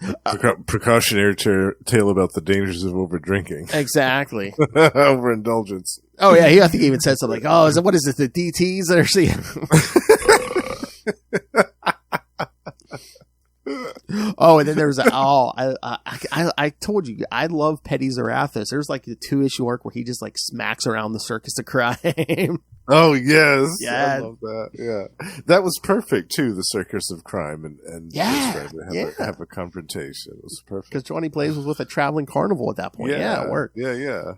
S2: Precautionary tale about the dangers of over drinking.
S1: Exactly.
S2: Overindulgence.
S1: Oh yeah, I think he even said something what is it, the DTs that are seeing? Oh, and then there's I told you I love Petty Zarathos. There's the 2-issue arc where he just smacks around the circus of crime.
S2: Oh yes,
S1: yeah,
S2: I love that. Yeah, that was perfect too. The circus of crime and have a confrontation. It was perfect
S1: because Johnny Blaze was with a traveling carnival at that point. Yeah, it worked.
S2: Yeah.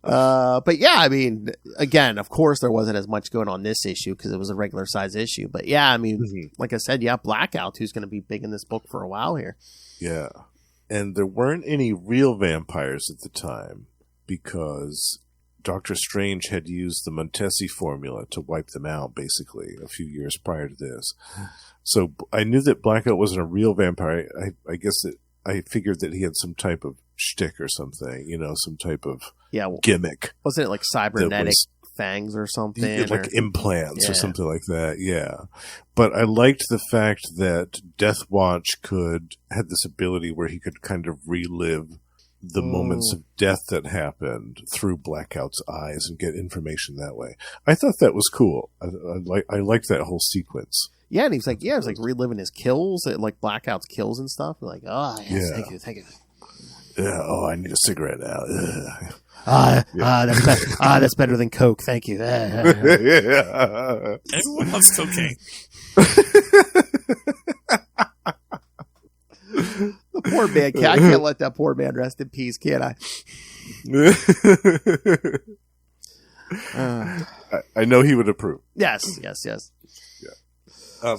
S1: But yeah, I mean, again, of course, there wasn't as much going on this issue because it was a regular size issue. But yeah, I mean, like I said, Blackout, who's going to be big in this book for a while here.
S2: Yeah, and there weren't any real vampires at the time because Dr. Strange had used the Montesi formula to wipe them out, basically, a few years prior to this. So I knew that Blackout wasn't a real vampire. I guess that I figured that he had some type of shtick or something, some type of gimmick.
S1: Wasn't it cybernetic fangs or something?
S2: Implants or something like that, yeah. But I liked the fact that Deathwatch had this ability where he could kind of relive the moments of death that happened through Blackout's eyes and get information that way. I thought that was cool. I liked that whole sequence.
S1: Yeah, and he was reliving his kills, Blackout's kills and stuff. We're thank you.
S2: Yeah, I need a cigarette now.
S1: That's better than Coke. Thank you.
S3: Everyone loves cocaine.
S1: The poor man. I can't let that poor man rest in peace, can I?
S2: I know he would approve.
S1: Yes.
S2: Yeah.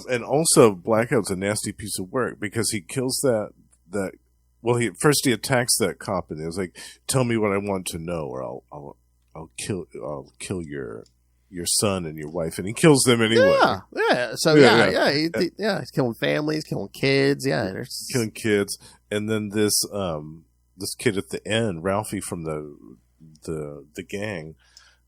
S2: And also, Blackout's a nasty piece of work because he kills that. Well, he attacks that cop and he's like, "Tell me what I want to know, or I'll kill your son and your wife," and he kills them anyway.
S1: Yeah. So he's killing families, killing kids. Yeah,
S2: killing kids, and then this kid at the end, Ralphie from the gang,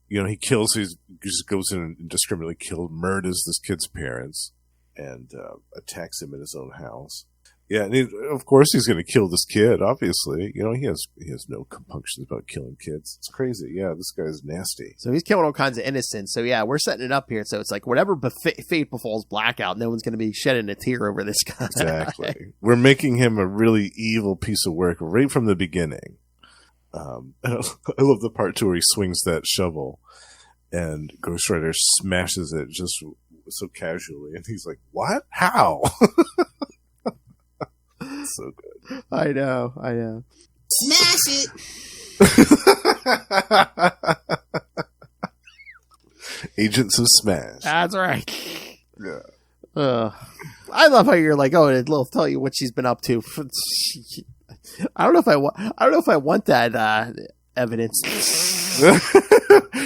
S2: he kills. He just goes in and indiscriminately murders this kid's parents and attacks him in his own house. Yeah, and of course he's going to kill this kid. Obviously, he has no compunctions about killing kids. It's crazy. Yeah, this guy's nasty.
S1: So he's killing all kinds of innocents. So yeah, we're setting it up here. So it's like whatever fate befalls Blackout, no one's going to be shedding a tear over this guy.
S2: Exactly. We're making him a really evil piece of work right from the beginning. I love the part too where he swings that shovel, and Ghost Rider smashes it just so casually, and he's like, "What? How?" So good.
S1: I know.
S4: Smash it.
S2: Agents of Smash.
S1: That's right.
S2: Yeah.
S1: I love how you're like, oh, it'll tell you what she's been up to. I don't know if I want that evidence.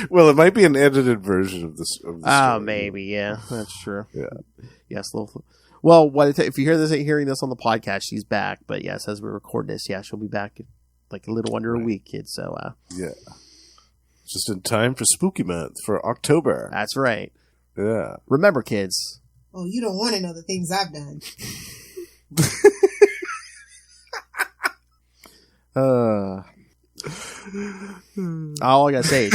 S2: Well, it might be an edited version of this. Oh,
S1: story. Maybe. Yeah, that's true.
S2: Yeah.
S1: Yes, well, if you hearing this on the podcast, she's back. But yes, as we record this, yeah, she'll be back in like a little under a week, kids. So
S2: yeah, just in time for Spooky Month for October.
S1: That's right.
S2: Yeah.
S1: Remember, kids.
S4: Oh, you don't want to know the things I've done.
S1: All I gotta say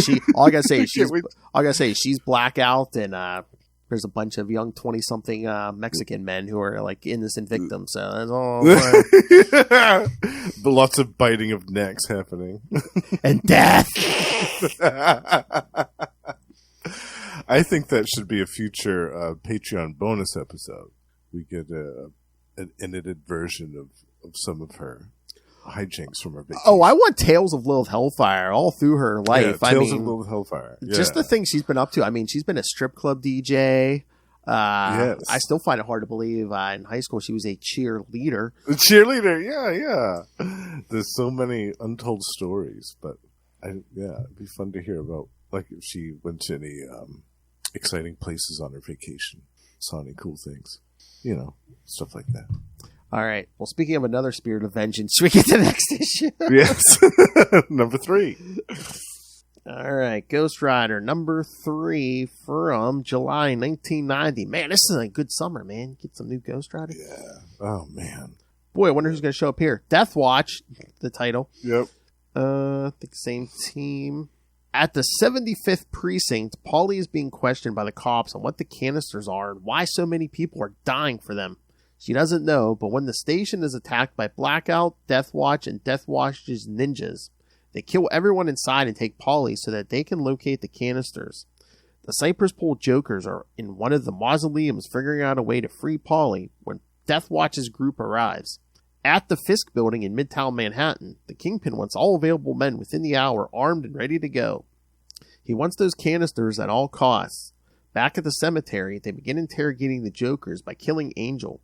S1: is she's Blackout, and there's a bunch of young 20-something Mexican men who are like innocent victims. So that's all.
S2: But lots of biting of necks happening
S1: and death.
S2: I think that should be a future Patreon bonus episode. We get an edited version of some of her hijinks from her vacation.
S1: Oh, I want Tales of Lilith Hellfire all through her life.
S2: Yeah, Tales of Lilith Hellfire. Yeah.
S1: Just the things she's been up to. I mean, she's been a strip club DJ. Yes. I still find it hard to believe in high school she was a cheerleader.
S2: Yeah. There's so many untold stories, but it'd be fun to hear about, like, if she went to any exciting places on her vacation, saw any cool things, stuff like that.
S1: All right. Well, speaking of another spirit of vengeance, should we get to the next issue?
S2: Yes. Number 3.
S1: All right. Ghost Rider number 3 from July 1990. Man, this is a good summer, man. Get some new Ghost Rider.
S2: Yeah. Oh, man.
S1: Boy, I wonder who's going to show up here. Deathwatch, the title.
S2: Yep.
S1: I think same team. At the 75th precinct, Paulie is being questioned by the cops on what the canisters are and why so many people are dying for them. She doesn't know, but when the station is attacked by Blackout, Deathwatch, and Deathwatch's ninjas, they kill everyone inside and take Paulie so that they can locate the canisters. The Cypress Pole Jokers are in one of the mausoleums figuring out a way to free Paulie when Deathwatch's group arrives. At the Fisk building in Midtown Manhattan, the Kingpin wants all available men within the hour armed and ready to go. He wants those canisters at all costs. Back at the cemetery, they begin interrogating the Jokers by killing Angel.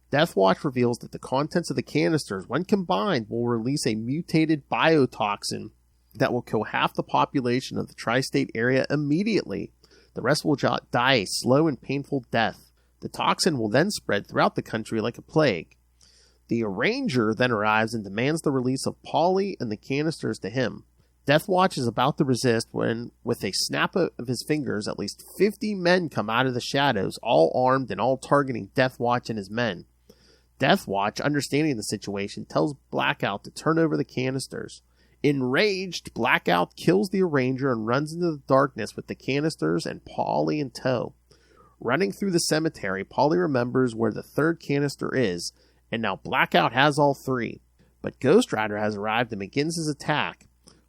S1: Deathwatch reveals that the contents of the canisters, when combined, will release a mutated biotoxin that will kill half the population of the tri-state area immediately. The rest will die a slow and painful death. The toxin will then spread throughout the country like a plague. The Arranger then arrives and demands the release of Paulie and the canisters to him. Deathwatch is about to resist when, with a snap of his fingers, at least 50 men come out of the shadows, all armed and all targeting Deathwatch and his men. Deathwatch, understanding the situation, tells Blackout to turn over the canisters. Enraged, Blackout kills the Arranger and runs into the darkness with the canisters and Paulie in tow. Running through the cemetery, Paulie remembers where the third canister is, and now Blackout has all 3. But Ghost Rider has arrived and begins his attack.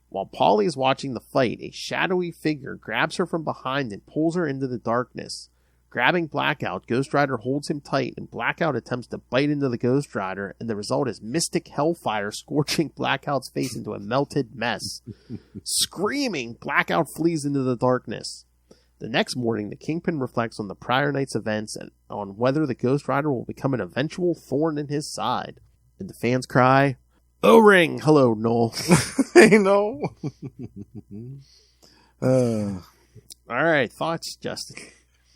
S1: While Paulie is watching the fight, a shadowy figure grabs her from behind and pulls her into the darkness. Grabbing Blackout, Ghost Rider holds him tight, and Blackout attempts to bite into the Ghost Rider, and the result is mystic hellfire scorching Blackout's face into a melted mess. Screaming, Blackout flees into the darkness. The next morning, the Kingpin reflects on the prior night's events and on whether the Ghost Rider will become an eventual thorn in his side. And the fans cry, O-ring! Hello, Noel.
S2: I know.
S1: All right, thoughts, Justin?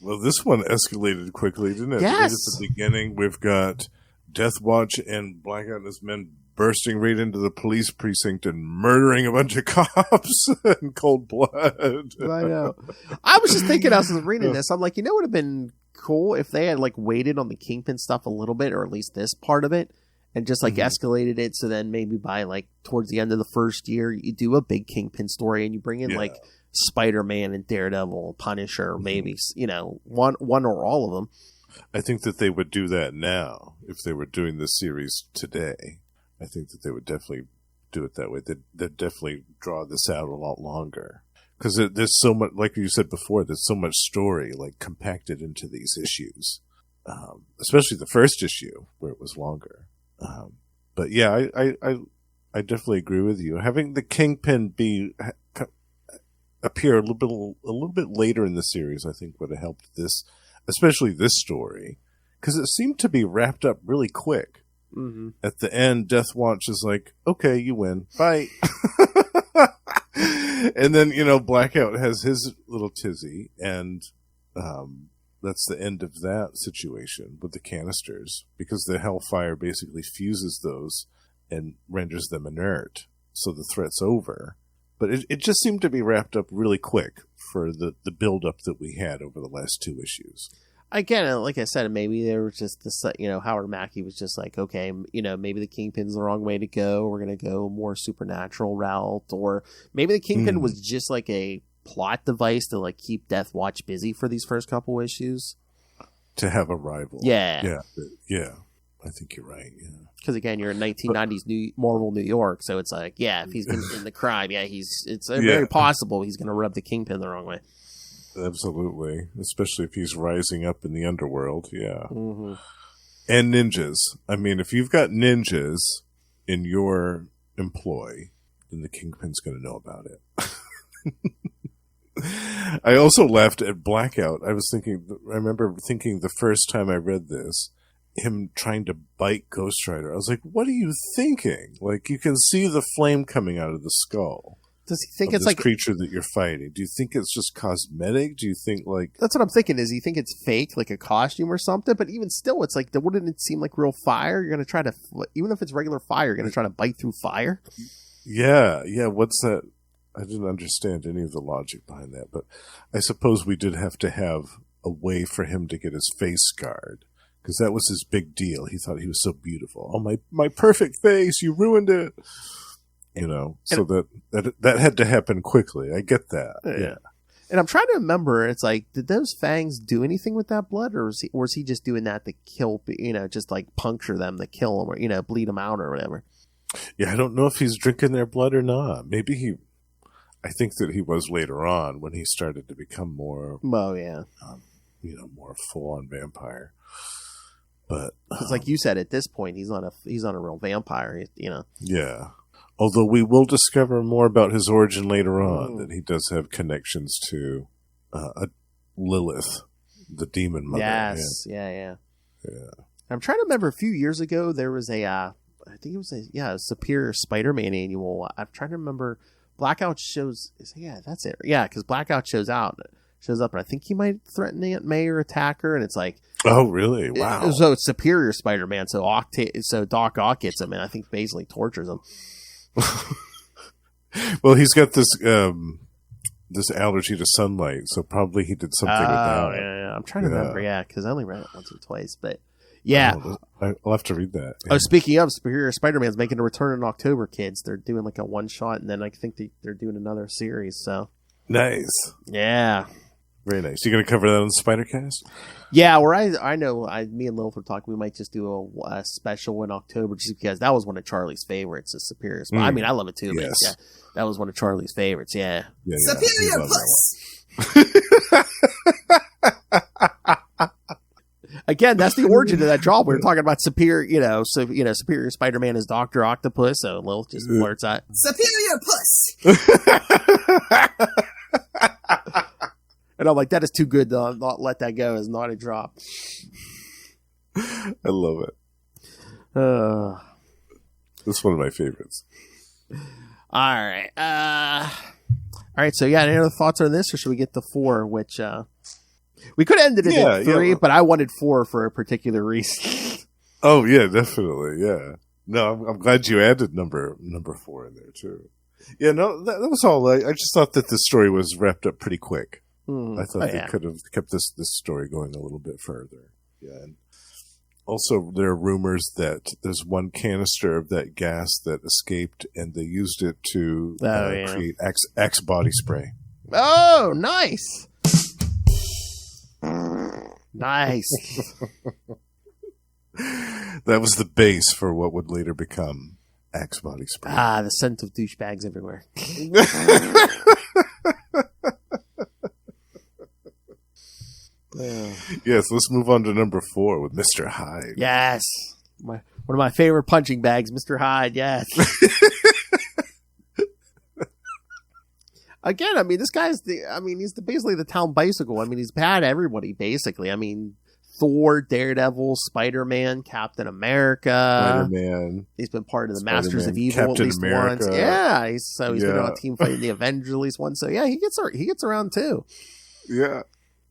S2: Well, this one escalated quickly, didn't it?
S1: Yes.
S2: Right at the beginning, we've got Deathwatch and Blackout and his men bursting right into the police precinct and murdering a bunch of cops in cold blood.
S1: I know. I was just thinking as I was reading this, I'm like, what would have been cool if they had like waited on the Kingpin stuff a little bit, or at least this part of it, and just like escalated it. So then maybe by like towards the end of the first year, you do a big Kingpin story and you bring in like Spider-Man and Daredevil and Punisher, maybe, you know, one or all of them.
S2: I think that they would do that now if they were doing this series today. I think that they would definitely do it that way. They'd definitely draw this out a lot longer. Because there's so much, like you said before, there's so much story like compacted into these issues, especially the first issue where it was longer. But yeah, I definitely agree with you. Having the Kingpin appear a little bit later in the series, I think would have helped this, especially this story, because it seemed to be wrapped up really quick. Mm-hmm. At the end, Deathwatch is like, "Okay, you win, bye." And then, you know, Blackout has his little tizzy, and that's the end of that situation with the canisters, because the Hellfire basically fuses those and renders them inert, so the threat's over. But it just seemed to be wrapped up really quick for the build-up that we had over the last 2 issues.
S1: Again, like I said, maybe there was just this, you know, Howard Mackie was just like, okay, you know, maybe the Kingpin's the wrong way to go. We're going to go more supernatural route. Or maybe the Kingpin was just like a plot device to like keep Deathwatch busy for these first couple issues.
S2: To have a rival.
S1: Yeah.
S2: Yeah. I think you're right, yeah.
S1: Because again, you're in 1990s Marvel New York, so it's like, yeah, if he's in the crime, it's very possible he's going to rub the Kingpin the wrong way.
S2: Absolutely, especially if he's rising up in the underworld, yeah.
S1: Mm-hmm.
S2: And ninjas. I mean, if you've got ninjas in your employ, then the Kingpin's going to know about it. I also laughed at Blackout. I remember thinking the first time I read this, him trying to bite Ghost Rider. I was like, what are you thinking? Like, you can see the flame coming out of the skull.
S1: Does he think it's
S2: this
S1: like
S2: creature that you're fighting? Do you think it's just cosmetic? Do you think like
S1: that's what I'm thinking? Is he think it's fake, like a costume or something? But even still, it's like, wouldn't it seem like real fire? You're gonna try to, even if it's regular fire, you're gonna try to bite through fire.
S2: Yeah. What's that? I didn't understand any of the logic behind that, but I suppose we did have to have a way for him to get his face scarred, because that was his big deal. He thought he was so beautiful. Oh, my perfect face! You ruined it. You know, so that had to happen quickly. I get that. Yeah.
S1: And I'm trying to remember, it's like, did those fangs do anything with that blood, or was he just doing that to kill, you know, just like puncture them to kill them, or, you know, bleed them out or whatever?
S2: Yeah, I don't know if he's drinking their blood or not. Maybe I think that he was later on when he started to become more,
S1: you
S2: know, more full-on vampire. But
S1: because, like you said, at this point, he's not a real vampire, you know.
S2: Yeah. Although we will discover more about his origin later on, that he does have connections to Lilith, the demon mother.
S1: Yes, yeah. I'm trying to remember, a few years ago, there was I think it was a Superior Spider-Man annual. I'm trying to remember, Blackout shows, that's it. Yeah, because Blackout shows up, and I think he might threaten Aunt May or attack her, and it's like,
S2: oh, really? Wow.
S1: So it's Superior Spider-Man, so Doc Ock gets him, and I think basically tortures him.
S2: Well, he's got this allergy to sunlight, so probably he did something with that.
S1: Yeah. I'm trying to remember, because I only read it once or twice, but yeah.
S2: I'll have to read that. Yeah.
S1: Oh, speaking of, Superior Spider-Man's making a return in October, kids. They're doing like a one-shot, and then I think they're doing another series, so.
S2: Nice.
S1: Yeah.
S2: Very nice. You going to cover that on Spider-Cast?
S1: Yeah, where I know, me and Lilith were talking, we might just do a special in October, just because that was one of Charlie's favorites, the Superior. I mean, I love it too,
S2: yes.
S1: But yeah, that was one of Charlie's favorites, yeah.
S4: Superior Puss!
S1: Again, that's the origin of that job. We were talking about Superior, Superior Spider-Man is Dr. Octopus, so Lilith just blurts out,
S4: Superior Puss!
S1: And I'm like, that is too good to not let that go as not a drop.
S2: I love it. That's one of my favorites.
S1: All right. So yeah, any other thoughts on this, or should we get to 4, which we could have ended it at 3, but I wanted 4 for a particular reason.
S2: Oh, yeah, definitely, yeah. No, I'm glad you added number 4 in there, too. Yeah, no, that was all. I just thought that the story was wrapped up pretty quick. I thought they could have kept this story going a little bit further. Yeah. And also, there are rumors that there's one canister of that gas that escaped, and they used it to create Axe body spray.
S1: Oh, nice. Nice.
S2: That was the base for what would later become Axe body spray.
S1: The scent of douchebags everywhere.
S2: Yes, let's move on to number 4 with Mr. Hyde.
S1: Yes. One of my favorite punching bags, Mr. Hyde, yes. Again, I mean, this guy's he's basically the town bicycle. I mean, he's bad everybody, basically. I mean, Thor, Daredevil, Spider-Man, Captain America.
S2: Spider-Man.
S1: He's been part of the Masters of Evil
S2: Captain
S1: at least
S2: America.
S1: once. Yeah, he's been on a team fighting the Avengers at least once. So yeah, he gets around too.
S2: Yeah.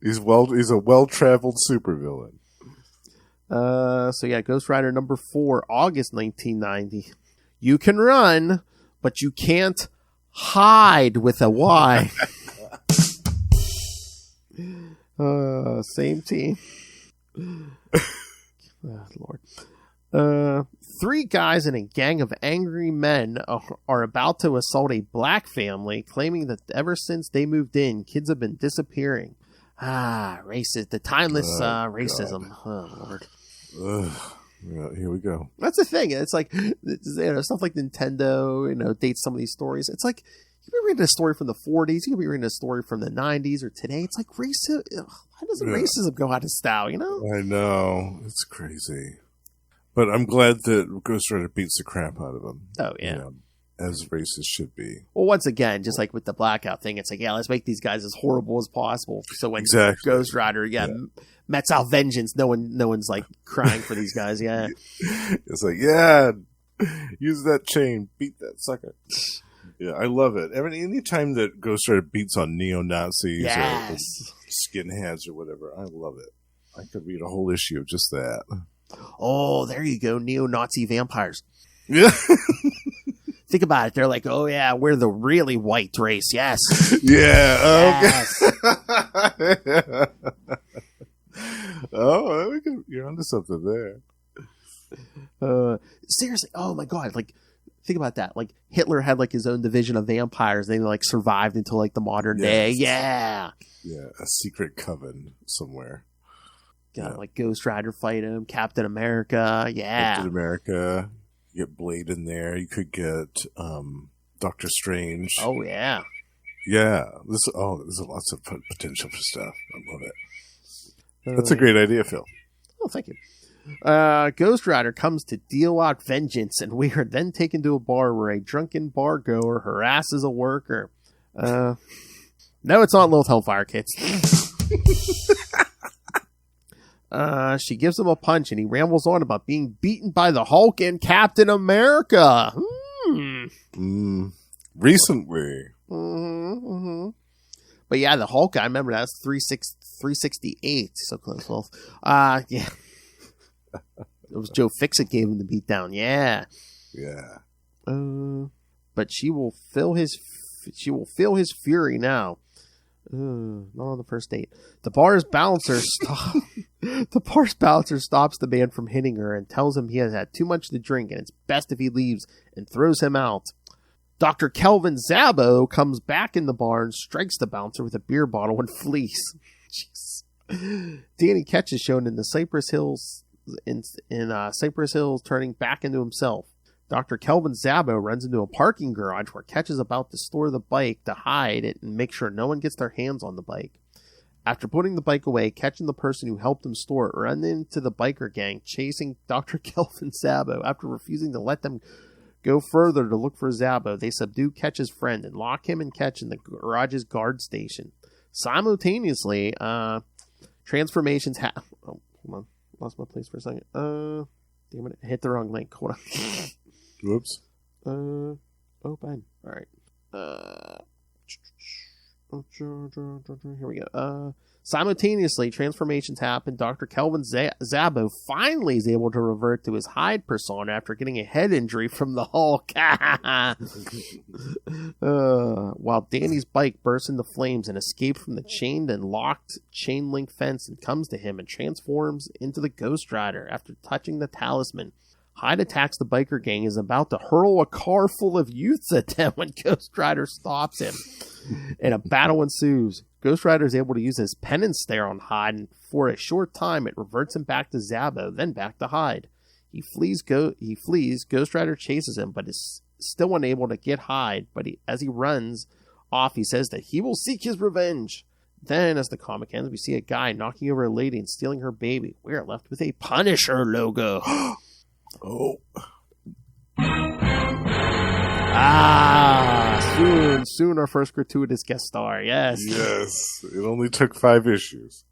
S2: He's a well-traveled supervillain.
S1: So yeah, Ghost Rider number 4, August 1990. You can run, but you can't hide with a Y. Same team. Oh, Lord. 3 guys and a gang of angry men are about to assault a black family, claiming that ever since they moved in, kids have been disappearing. Racist. The timeless racism. God. Oh, Lord.
S2: Yeah, here we go.
S1: That's the thing. It's like, stuff like Nintendo, dates some of these stories. It's like, you could be reading a story from the 40s. You could be reading a story from the 90s or today. It's like racism. Why doesn't racism go out of style,
S2: I know. It's crazy. But I'm glad that Ghost Rider beats the crap out of him.
S1: Oh, yeah.
S2: As racist should be.
S1: Well, once again, just like with the Blackout thing, it's like, let's make these guys as horrible as possible. So when Ghost Rider, mets out vengeance, no one's like crying for these guys. Yeah,
S2: it's like, use that chain, beat that sucker. Yeah, I love it. Anytime that Ghost Rider beats on neo-Nazis or skinheads or whatever, I love it. I could read a whole issue of just that.
S1: Oh, there you go, neo-Nazi vampires.
S2: Yeah.
S1: Think about it. They're like, oh, yeah, we're the really white race. Yes.
S2: Yeah.
S1: Yes.
S2: Okay. Oh, you're onto something there.
S1: Seriously. Oh, my God. Like, think about that. Like, Hitler had, like, his own division of vampires. They, like, survived until, like, the modern day. Yeah.
S2: Yeah. A secret coven somewhere.
S1: Like Ghost Rider fight him. Captain America. Yeah.
S2: Captain America. You get Blade in there. You could get Doctor Strange.
S1: Oh, yeah.
S2: Yeah. There's lots of potential for stuff. I love it. That's a great idea, Phil.
S1: Oh, thank you. Ghost Rider comes to deal out vengeance, and we are then taken to a bar where a drunken bar goer harasses a worker. No, it's not Lilith Hellfire Kids. She gives him a punch, and he rambles on about being beaten by the Hulk and Captain America.
S2: Recently.
S1: Mm-hmm. But yeah, the Hulk, I remember that's 368. So close. Yeah. It was Joe Fixit gave him the beatdown. Yeah.
S2: Yeah.
S1: But she will feel his fury now. Not on the first date. The bar's bouncer stops the man from hitting her and tells him he has had too much to drink and it's best if he leaves, and throws him out. Dr. Kelvin Zabo comes back in the bar and strikes the bouncer with a beer bottle and flees. Jeez. Danny Ketch is shown in the Cypress Hills Cypress Hills turning back into himself. Dr. Kelvin Zabo runs into a parking garage where Ketch is about to store the bike to hide it and make sure no one gets their hands on the bike. After putting the bike away, Ketch and the person who helped him store it run into the biker gang chasing Dr. Kelvin Zabo. After refusing to let them go further to look for Zabo, they subdue Ketch's friend and lock him and Ketch in the garage's guard station. Simultaneously, transformations happen. Oh, hold on. Lost my place for a second. Damn it. I hit the wrong link. Hold on.
S2: Whoops.
S1: Open. All right. Here we go. Simultaneously, transformations happen. Dr. Kelvin Zabo finally is able to revert to his Hyde persona after getting a head injury from the Hulk. While Danny's bike bursts into flames and escapes from the chained and locked chain link fence and comes to him and transforms into the Ghost Rider after touching the talisman. Hyde attacks the biker gang and is about to hurl a car full of youths at them when Ghost Rider stops him. And a battle ensues. Ghost Rider is able to use his penance stare on Hyde, and for a short time it reverts him back to Zabo, then back to Hyde. He flees. Ghost Rider chases him, but is still unable to get Hyde. But as he runs off, he says that he will seek his revenge. Then, as the comic ends, we see a guy knocking over a lady and stealing her baby. We are left with a Punisher logo.
S2: Oh.
S1: Soon our first gratuitous guest star. Yes.
S2: It only took 5 issues.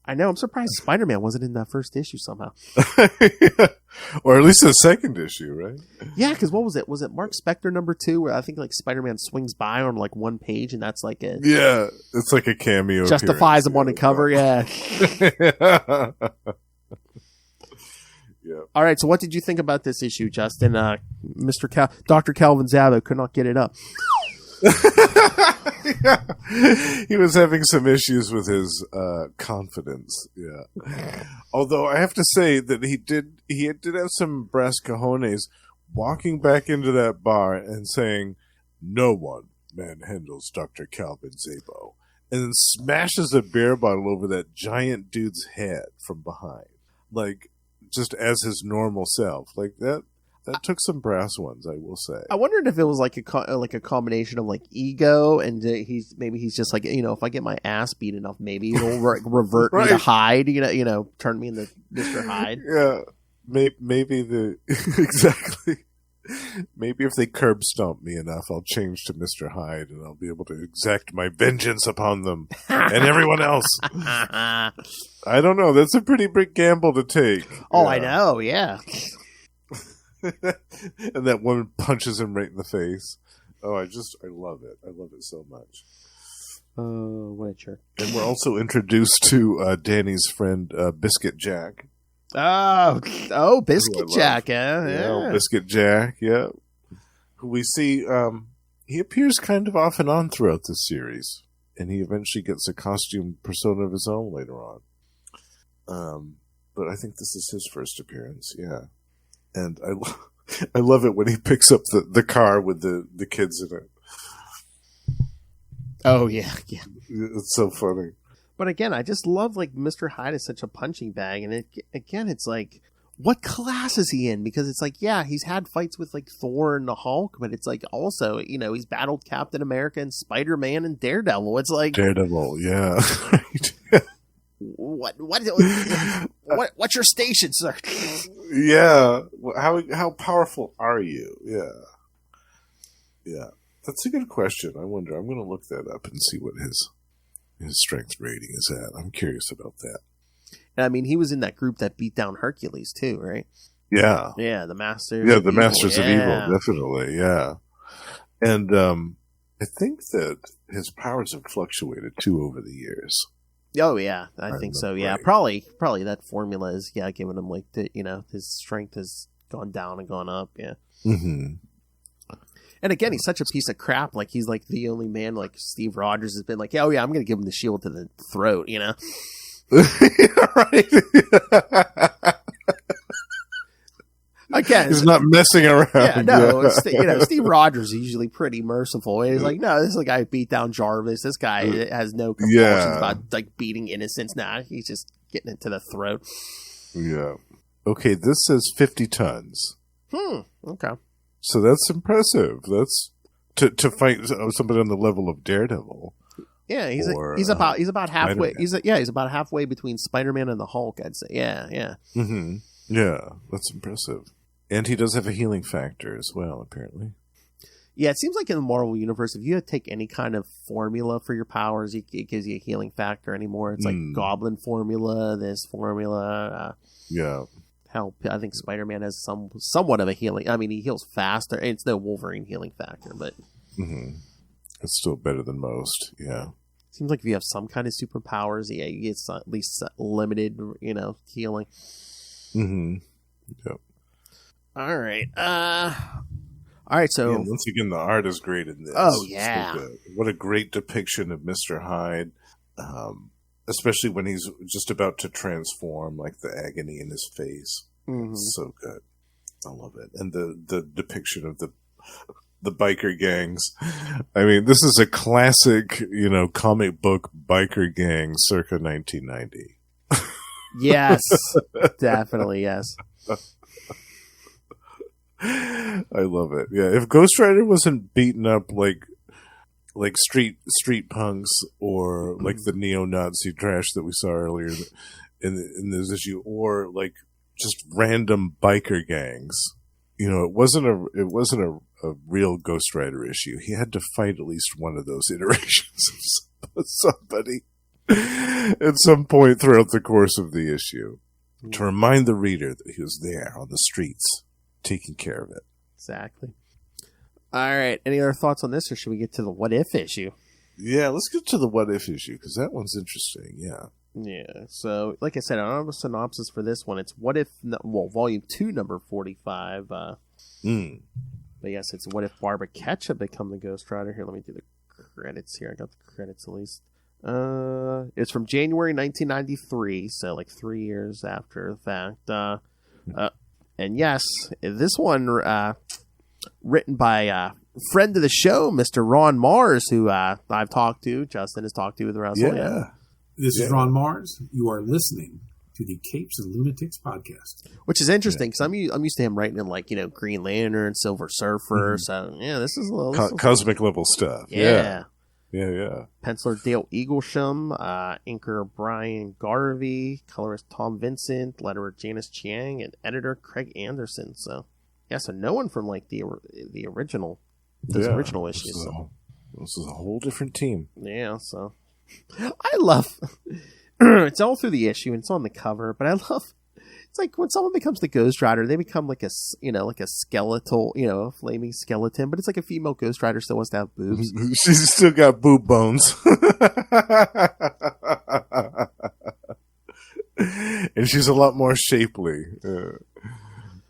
S1: I know. I'm surprised Spider-Man wasn't in that first issue somehow.
S2: Or at least the second issue, right?
S1: Yeah, because what was it? Was it Mark Spector #2 where I think like Spider-Man swings by on like one page and that's like a...
S2: Yeah, it's like a cameo.
S1: Justifies him on the cover, yeah.
S2: Yeah.
S1: All right, so what did you think about this issue, Justin? Dr. Calvin Zabo could not get it up.
S2: Yeah. He was having some issues with his confidence. Yeah. Although I have to say that he did have some brass cojones walking back into that bar and saying, "No one manhandles Dr. Calvin Zabo," and then smashes a beer bottle over that giant dude's head from behind, like just as his normal self. Like that took some brass ones, I will say. I
S1: wondered if it was like a combination of like ego and he's just like, if I get my ass beat enough, maybe it'll revert
S2: right.
S1: me to Hyde, turn me into Mr. Hyde.
S2: Yeah, maybe exactly. Maybe if they curb stomp me enough, I'll change to Mr. Hyde and I'll be able to exact my vengeance upon them and everyone else. I don't know. That's a pretty big gamble to take.
S1: Oh, yeah. I know. Yeah.
S2: And that woman punches him right in the face. Oh, I love it. I love it so much.
S1: What a jerk.
S2: And we're also introduced to Danny's friend, Biscuit Jack.
S1: Oh, Biscuit Jack, yeah.
S2: Biscuit Jack, yeah. Who we see, he appears kind of off and on throughout this series. And he eventually gets a costume persona of his own later on. But I think this is his first appearance, yeah. And I love it when he picks up the car with the kids in it.
S1: Oh, yeah.
S2: It's so funny.
S1: But again, I just love like Mr. Hyde is such a punching bag. And it's like, what class is he in? Because it's like, yeah, he's had fights with like Thor and the Hulk, but it's like also, he's battled Captain America and Spider-Man and Daredevil. It's like
S2: Daredevil, yeah. Right.
S1: What's your station, sir?
S2: Yeah. How powerful are you? Yeah. That's a good question. I wonder. I'm going to look that up and see what his strength rating is at. I'm curious about that.
S1: And I mean, he was in that group that beat down Hercules too, right?
S2: Yeah.
S1: Yeah, the Masters.
S2: Yeah, the Masters of Evil, definitely. Yeah. And I think that his powers have fluctuated too over the years.
S1: Oh yeah, I think so. Yeah, right. Probably that formula is giving him like his strength has gone down and gone up. Yeah.
S2: Mm-hmm.
S1: And again, he's such a piece of crap. Like he's like the only man. Like Steve Rogers has been like, oh yeah, I'm going to give him the shield to the throat.
S2: Right.
S1: Again,
S2: he's not messing around.
S1: Yeah, no. Steve Rogers is usually pretty merciful. He's like, no, this is the guy who beat down Jarvis. This guy has no compulsions about like beating innocents. Nah, he's just getting it to the throat.
S2: Yeah. Okay, this says 50 tons.
S1: Okay.
S2: So that's impressive. That's to fight somebody on the level of Daredevil.
S1: Yeah, he's about halfway. Spider-Man. He's about halfway between Spider-Man and the Hulk, I'd say. Yeah.
S2: Mm-hmm. Yeah, that's impressive. And he does have a healing factor as well, apparently.
S1: Yeah, it seems like in the Marvel Universe, if you take any kind of formula for your powers, it gives you a healing factor anymore. It's like Goblin formula, this formula.
S2: Yeah.
S1: Hell, I think Spider-Man has somewhat of a healing. I mean, he heals faster. It's no Wolverine healing factor, but...
S2: Mm-hmm. It's still better than most. Yeah.
S1: Seems like if you have some kind of superpowers, yeah, you get at least limited, healing.
S2: Mm-hmm. Yep.
S1: All right. All right, so...
S2: Yeah, once again, the art is great in this.
S1: Oh, yeah.
S2: So good. What a great depiction of Mr. Hyde, especially when he's just about to transform, like the agony in his face.
S1: Mm-hmm.
S2: It's so good. I love it. And the depiction of the biker gangs. I mean, this is a classic, comic book biker gang circa 1990.
S1: Yes. Definitely, yes.
S2: I love it. Yeah, if Ghost Rider wasn't beaten up like street punks or like the neo-Nazi trash that we saw earlier in this issue, or like just random biker gangs, it wasn't a real Ghost Rider issue. He had to fight at least one of those iterations of somebody at some point throughout the course of the issue to remind the reader that he was there on the streets, taking care of it.
S1: Exactly. All right. Any other thoughts on this, or should we get to the what if issue?
S2: Yeah, let's get to the what if issue, because that one's interesting. Yeah.
S1: Yeah. So, like I said, I don't have a synopsis for this one. It's what if, volume 2, number 45. But yes, it's what if Barbara Ketch had become the Ghost Rider. Here, let me do the credits here. I got the credits at least. It's from January 1993, so like 3 years after the fact. And yes, this one written by friend of the show, Mr. Ron Mars, who I've talked to, Justin has talked to with Russell.
S2: Yeah.
S4: This is Ron Mars. You are listening to the Capes and Lunatics podcast.
S1: Which is interesting, because I'm used to him writing in, like, Green Lantern, Silver Surfer, so, yeah, this is a little...
S2: cosmic level stuff.
S1: Yeah.
S2: Yeah.
S1: Penciler Dale Eaglesham, inker Brian Garvey, colorist Tom Vincent, letterer Janice Chiang, and editor Craig Anderson. So, yeah, so no one from like the original, original issues.
S2: This is a whole different team.
S1: Yeah, so I love it's all through the issue and it's on the cover, but I love. It's like when someone becomes the Ghost Rider, they become like a skeletal, a flaming skeleton, but it's like a female Ghost Rider still wants to have boobs.
S2: She's still got boob bones. And she's a lot more shapely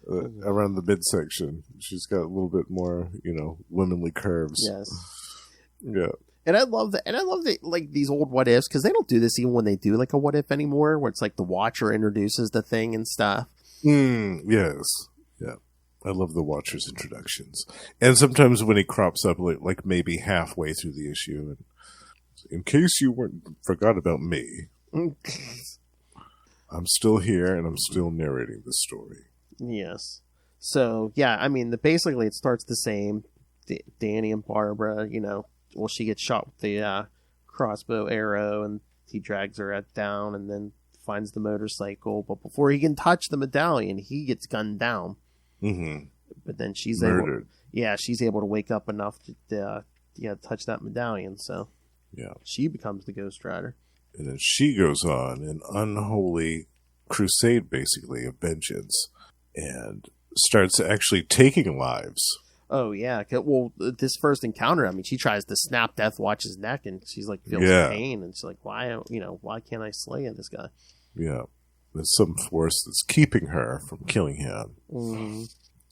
S2: around the midsection. She's got a little bit more, womanly curves.
S1: Yes.
S2: Yeah.
S1: And I love that. And I love that, like, these old what ifs, because they don't do this even when they do like a what if anymore, where it's like the Watcher introduces the thing and stuff.
S2: Yes. Yeah. I love the Watcher's introductions. And sometimes when he crops up, like maybe halfway through the issue, and in case you forgot about me, I'm still here and I'm still narrating the story.
S1: Yes. So, yeah, I mean, basically it starts the same. Danny and Barbara, she gets shot with the crossbow arrow, and he drags her down and then finds the motorcycle. But before he can touch the medallion, he gets gunned down. Mm-hmm. But then she's
S2: murdered.
S1: She's able to wake up enough to touch that medallion. So she becomes the Ghost Rider.
S2: And then she goes on an unholy crusade, basically, of vengeance, and starts actually taking lives.
S1: Oh, yeah. Well, this first encounter, I mean, she tries to snap Deathwatch's neck, and she's like, feels pain, and she's like, why can't I slay this guy?
S2: Yeah. There's some force that's keeping her from killing him.
S1: Mm-hmm.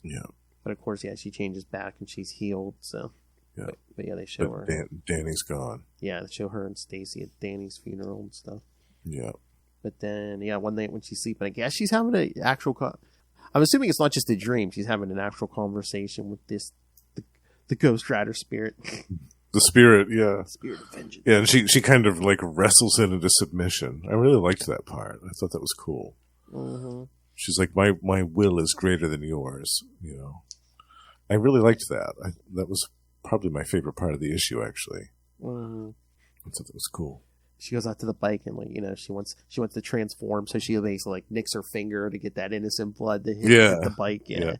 S2: Yeah.
S1: But of course, she changes back and she's healed, so.
S2: Yeah.
S1: But they show her.
S2: Danny's gone.
S1: Yeah, they show her and Stacy at Danny's funeral and stuff.
S2: Yeah.
S1: But then, one night when she's sleeping, I guess she's having an actual... I'm assuming it's not just a dream. She's having an actual conversation with the Ghost Rider spirit.
S2: The spirit, yeah.
S1: Spirit of vengeance.
S2: Yeah, and she kind of like wrestles it into submission. I really liked that part. I thought that was cool.
S1: Mm-hmm.
S2: She's like, my will is greater than yours, I really liked that. That was probably my favorite part of the issue, actually.
S1: Mm-hmm.
S2: I thought that was cool.
S1: She goes out to the bike and she wants to transform, so she basically like nicks her finger to get that innocent blood to hit the bike. Yeah,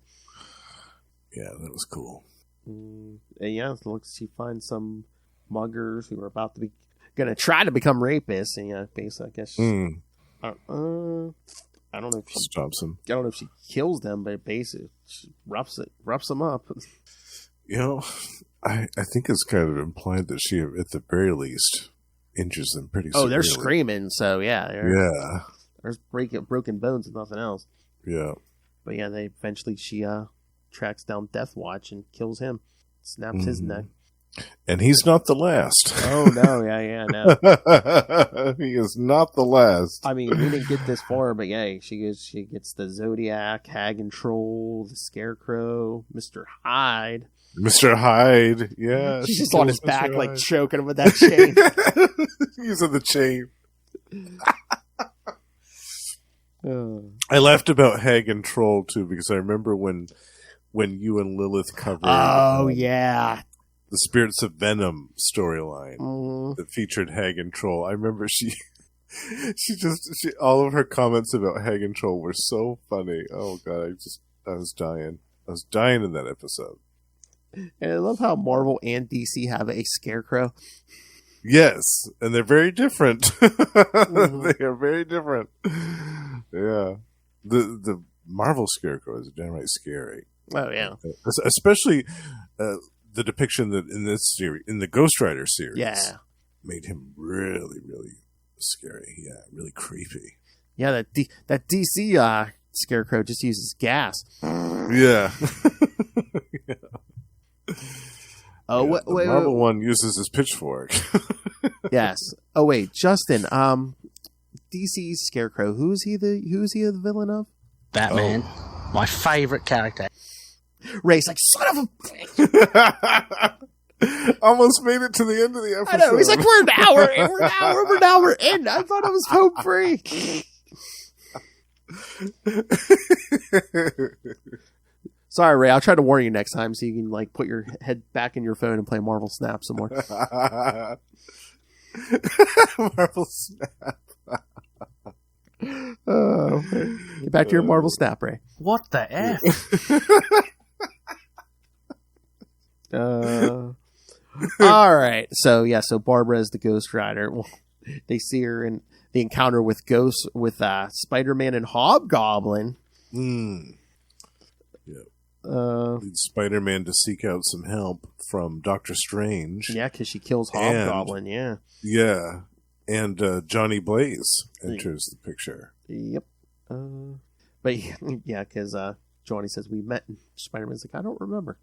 S2: that was cool.
S1: And it looks she finds some muggers who are about to be gonna try to become rapists, and basically, I guess I don't know if she
S2: stops them.
S1: I don't know if she kills them, but basically she roughs them up.
S2: I think it's kind of implied that she, at the very least, injures them pretty severely.
S1: Oh, they're screaming, so yeah.
S2: Yeah.
S1: There's broken bones and nothing else.
S2: Yeah.
S1: But yeah, she tracks down Deathwatch and kills him. Snaps his neck.
S2: And he's not the last.
S1: Oh, no, no.
S2: He is not the last.
S1: I mean, we didn't get this far, but yeah, she gets the Zodiac, Hag and Troll, the Scarecrow, Mr. Hyde.
S2: Mr. Hyde, yeah.
S1: She's just on his back, like, choking him with that chain.
S2: Using the chain. I laughed about Hag and Troll, too, because I remember when you and Lilith covered...
S1: Oh, yeah.
S2: The Spirits of Venom storyline that featured Hag and Troll. I remember all of her comments about Hag and Troll were so funny. Oh, God, I was dying. I was dying in that episode.
S1: And I love how Marvel and DC have a Scarecrow.
S2: Yes, and they're very different. They are very different. Yeah. The Marvel Scarecrow is downright scary.
S1: Oh, yeah.
S2: Especially the depiction that in this series, in the Ghost Rider series, made him really, really scary. Yeah, really creepy.
S1: Yeah, that DC Scarecrow just uses gas.
S2: Yeah. Yeah.
S1: Oh,
S2: yeah, the Marvel one uses his pitchfork.
S1: Yes. Oh wait, Justin. DC's Scarecrow. Who's he the villain of?
S3: Batman. Oh. My favorite character.
S1: Ray's like, son of a.
S2: Almost made it to the end of the episode.
S1: I know. He's like, we're an hour in. I thought I was home free. Sorry, Ray. I'll try to warn you next time so you can like put your head back in your phone and play Marvel Snap some more.
S2: Marvel Snap.
S1: Oh, get back to your Marvel Snap, Ray.
S3: What the F?
S1: All right. So Barbara is the Ghost Rider. Well, they see her in the encounter with Spider-Man and Hobgoblin.
S2: Leads Spider-Man to seek out some help from Doctor Strange.
S1: Yeah, because she kills Hobgoblin.
S2: Yeah, and Johnny Blaze enters the picture.
S1: Yep. But yeah, because Johnny says we met, and Spider-Man's like, I don't remember.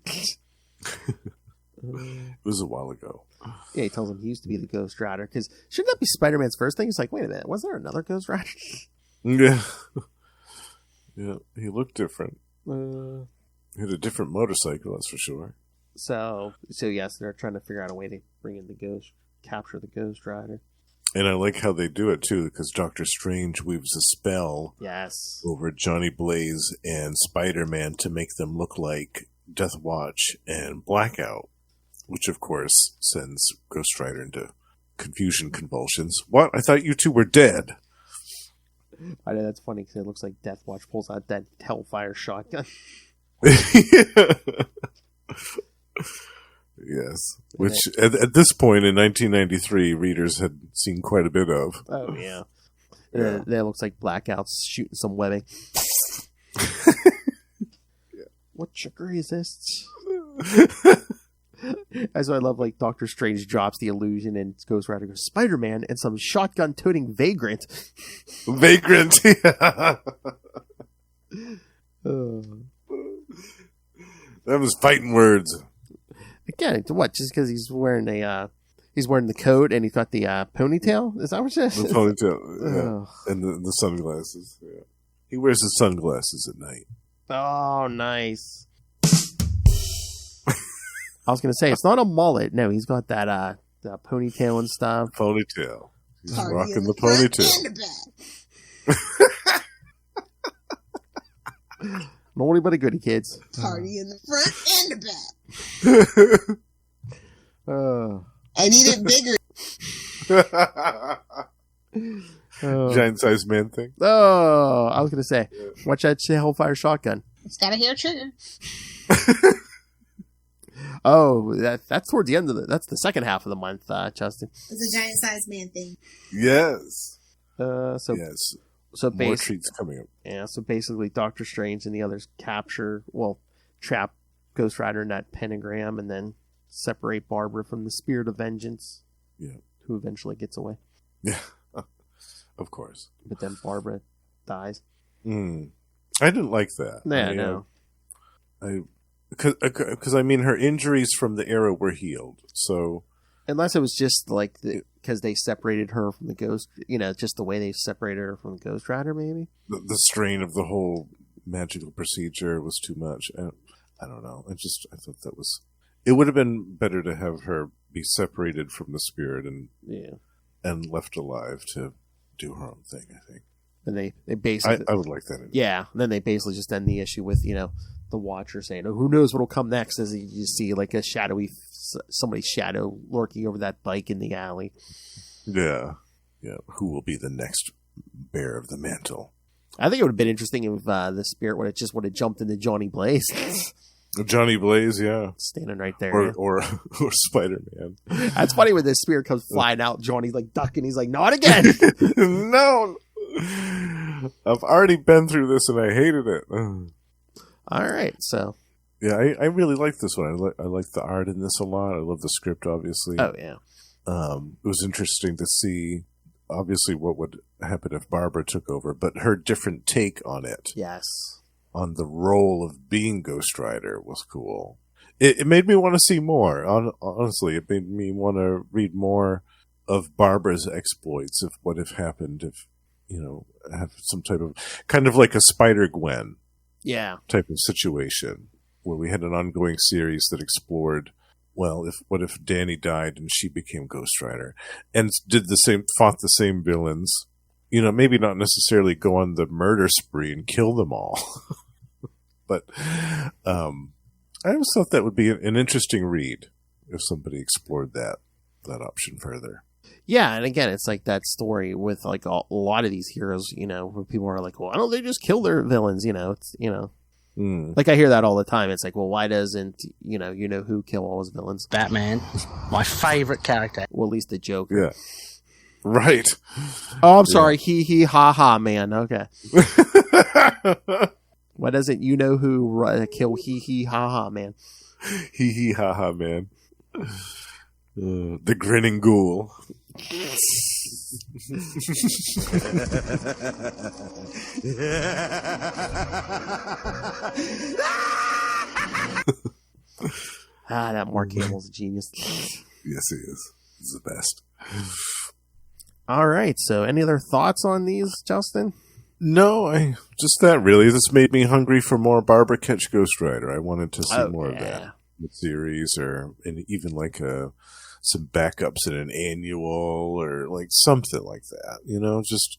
S2: It was a while ago.
S1: Yeah, he tells him he used to be the Ghost Rider. Because shouldn't that be Spider-Man's first thing? He's like, wait a minute, was there another Ghost Rider?
S2: Yeah. Yeah, he looked different. He had a different motorcycle, that's for sure.
S1: So yes, they're trying to figure out a way to bring in capture the Ghost Rider.
S2: And I like how they do it, too, because Doctor Strange weaves a spell over Johnny Blaze and Spider-Man to make them look like Deathwatch and Blackout, which, of course, sends Ghost Rider into confusion convulsions. What? I thought you two were dead.
S1: I know, that's funny, because it looks like Deathwatch pulls out that Hellfire shotgun.
S2: Yes, which at this point in 1993, readers had seen quite a bit of.
S1: Oh, yeah. That looks like Blackout's shooting some webbing. What trickery is this? That's why I love, like, Doctor Strange drops the illusion and Ghost Rider goes, Spider-Man and some shotgun-toting vagrant.
S2: Vagrant, yeah. That was fighting words.
S1: Again, what? Just because he's wearing the coat and he's got the ponytail? Is that what it is?
S2: The ponytail, yeah. And the sunglasses. Yeah. He wears his sunglasses at night.
S1: Oh, nice. I was going to say, it's not a mullet. No, he's got that ponytail and stuff.
S2: Ponytail. He's rocking the ponytail.
S1: Naughty but a goody, kids.
S5: Party in the front and the back. I need it bigger.
S2: Giant sized man thing.
S1: Oh, I was going to say, watch that Hellfire shotgun.
S5: It's got a hair trigger.
S1: Oh, that's towards the end of that's the second half of the month, Justin.
S5: It's a giant sized man thing.
S2: Yes.
S1: Yes. So
S2: more treats coming up.
S1: Yeah, so basically Doctor Strange and the others trap Ghost Rider in that pentagram, and then separate Barbara from the spirit of vengeance.
S2: Yeah.
S1: Who eventually gets away.
S2: Yeah. Of course.
S1: But then Barbara dies.
S2: I didn't like that.
S1: Yeah, no.
S2: Because I mean, her injuries from the era were healed. So,
S1: unless it was just like because they separated her from the Ghost, just the way they separated her from the Ghost Rider, maybe
S2: the strain of the whole magical procedure was too much. I don't know. I thought that was. It would have been better to have her be separated from the spirit and left alive to do her own thing. I think. And they basically. I would like that.
S1: Yeah. And then they basically just end the issue with the Watcher saying, "Oh, who knows what'll come next?" As you see like a somebody's shadow lurking over that bike in the alley.
S2: Yeah. Who will be the next bearer of the mantle?
S1: I think it would have been interesting if the spirit would have jumped into Johnny Blaze.
S2: Johnny Blaze, yeah,
S1: standing right there,
S2: or Spider-Man.
S1: That's funny when this spirit comes flying out. Johnny's like ducking. He's like, "Not again!"
S2: No, I've already been through this and I hated it.
S1: All right, so
S2: yeah, I really like this one. I like the art in this a lot. I love the script, obviously.
S1: Oh yeah,
S2: it was interesting to see, obviously, what would happen if Barbara took over, but her different take on it.
S1: Yes,
S2: on the role of being Ghost Rider was cool. It made me want to see more. Honestly, it made me want to read more of Barbara's exploits. Of what if happened if have some type of kind of like a Spider-Gwen.
S1: Yeah.
S2: Type of situation where we had an ongoing series that explored, well, what if Danny died and she became Ghost Rider and fought the same villains, maybe not necessarily go on the murder spree and kill them all. But, I always thought that would be an interesting read if somebody explored that option further.
S1: Yeah, and again, it's like that story with like a lot of these heroes, where people are like, well, why don't they just kill their villains? It's, like I hear that all the time. It's like, well, why doesn't, who kill all his villains?
S3: Batman, my favorite character.
S1: Well, at least the Joker.
S2: Yeah. Right.
S1: Oh, I'm sorry. He, ha, ha, man. Okay. Why doesn't who kill he, ha, ha, man?
S2: He, ha, ha, man. The grinning ghoul.
S1: That Mark Hamill's a genius.
S2: Yes, he is. He's the best.
S1: All right. So, any other thoughts on these, Justin?
S2: No, just that really. This made me hungry for more Barbara Ketch Ghost Rider. I wanted to see more of that in the series, and even like some backups in an annual or like something like that. Just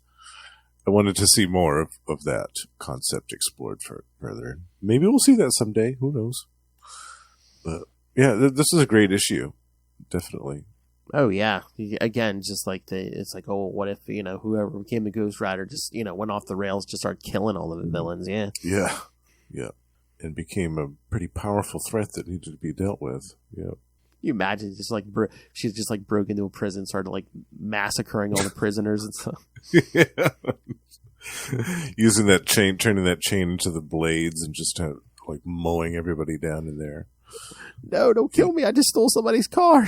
S2: I wanted to see more of that concept explored further. Maybe we'll see that someday. Who knows? But yeah, this is a great issue. Definitely.
S1: Oh yeah. Again, just like it's like, oh, what if, whoever became the Ghost Rider just, went off the rails, just started killing all of the villains. Yeah.
S2: Yeah. Yeah. And became a pretty powerful threat that needed to be dealt with. Yeah.
S1: You imagine just like she's just like broke into a prison, started like massacring all the prisoners and stuff.
S2: Yeah. Using that chain, turning that chain into the blades and just like mowing everybody down in there.
S1: No, don't kill me. I just stole somebody's car.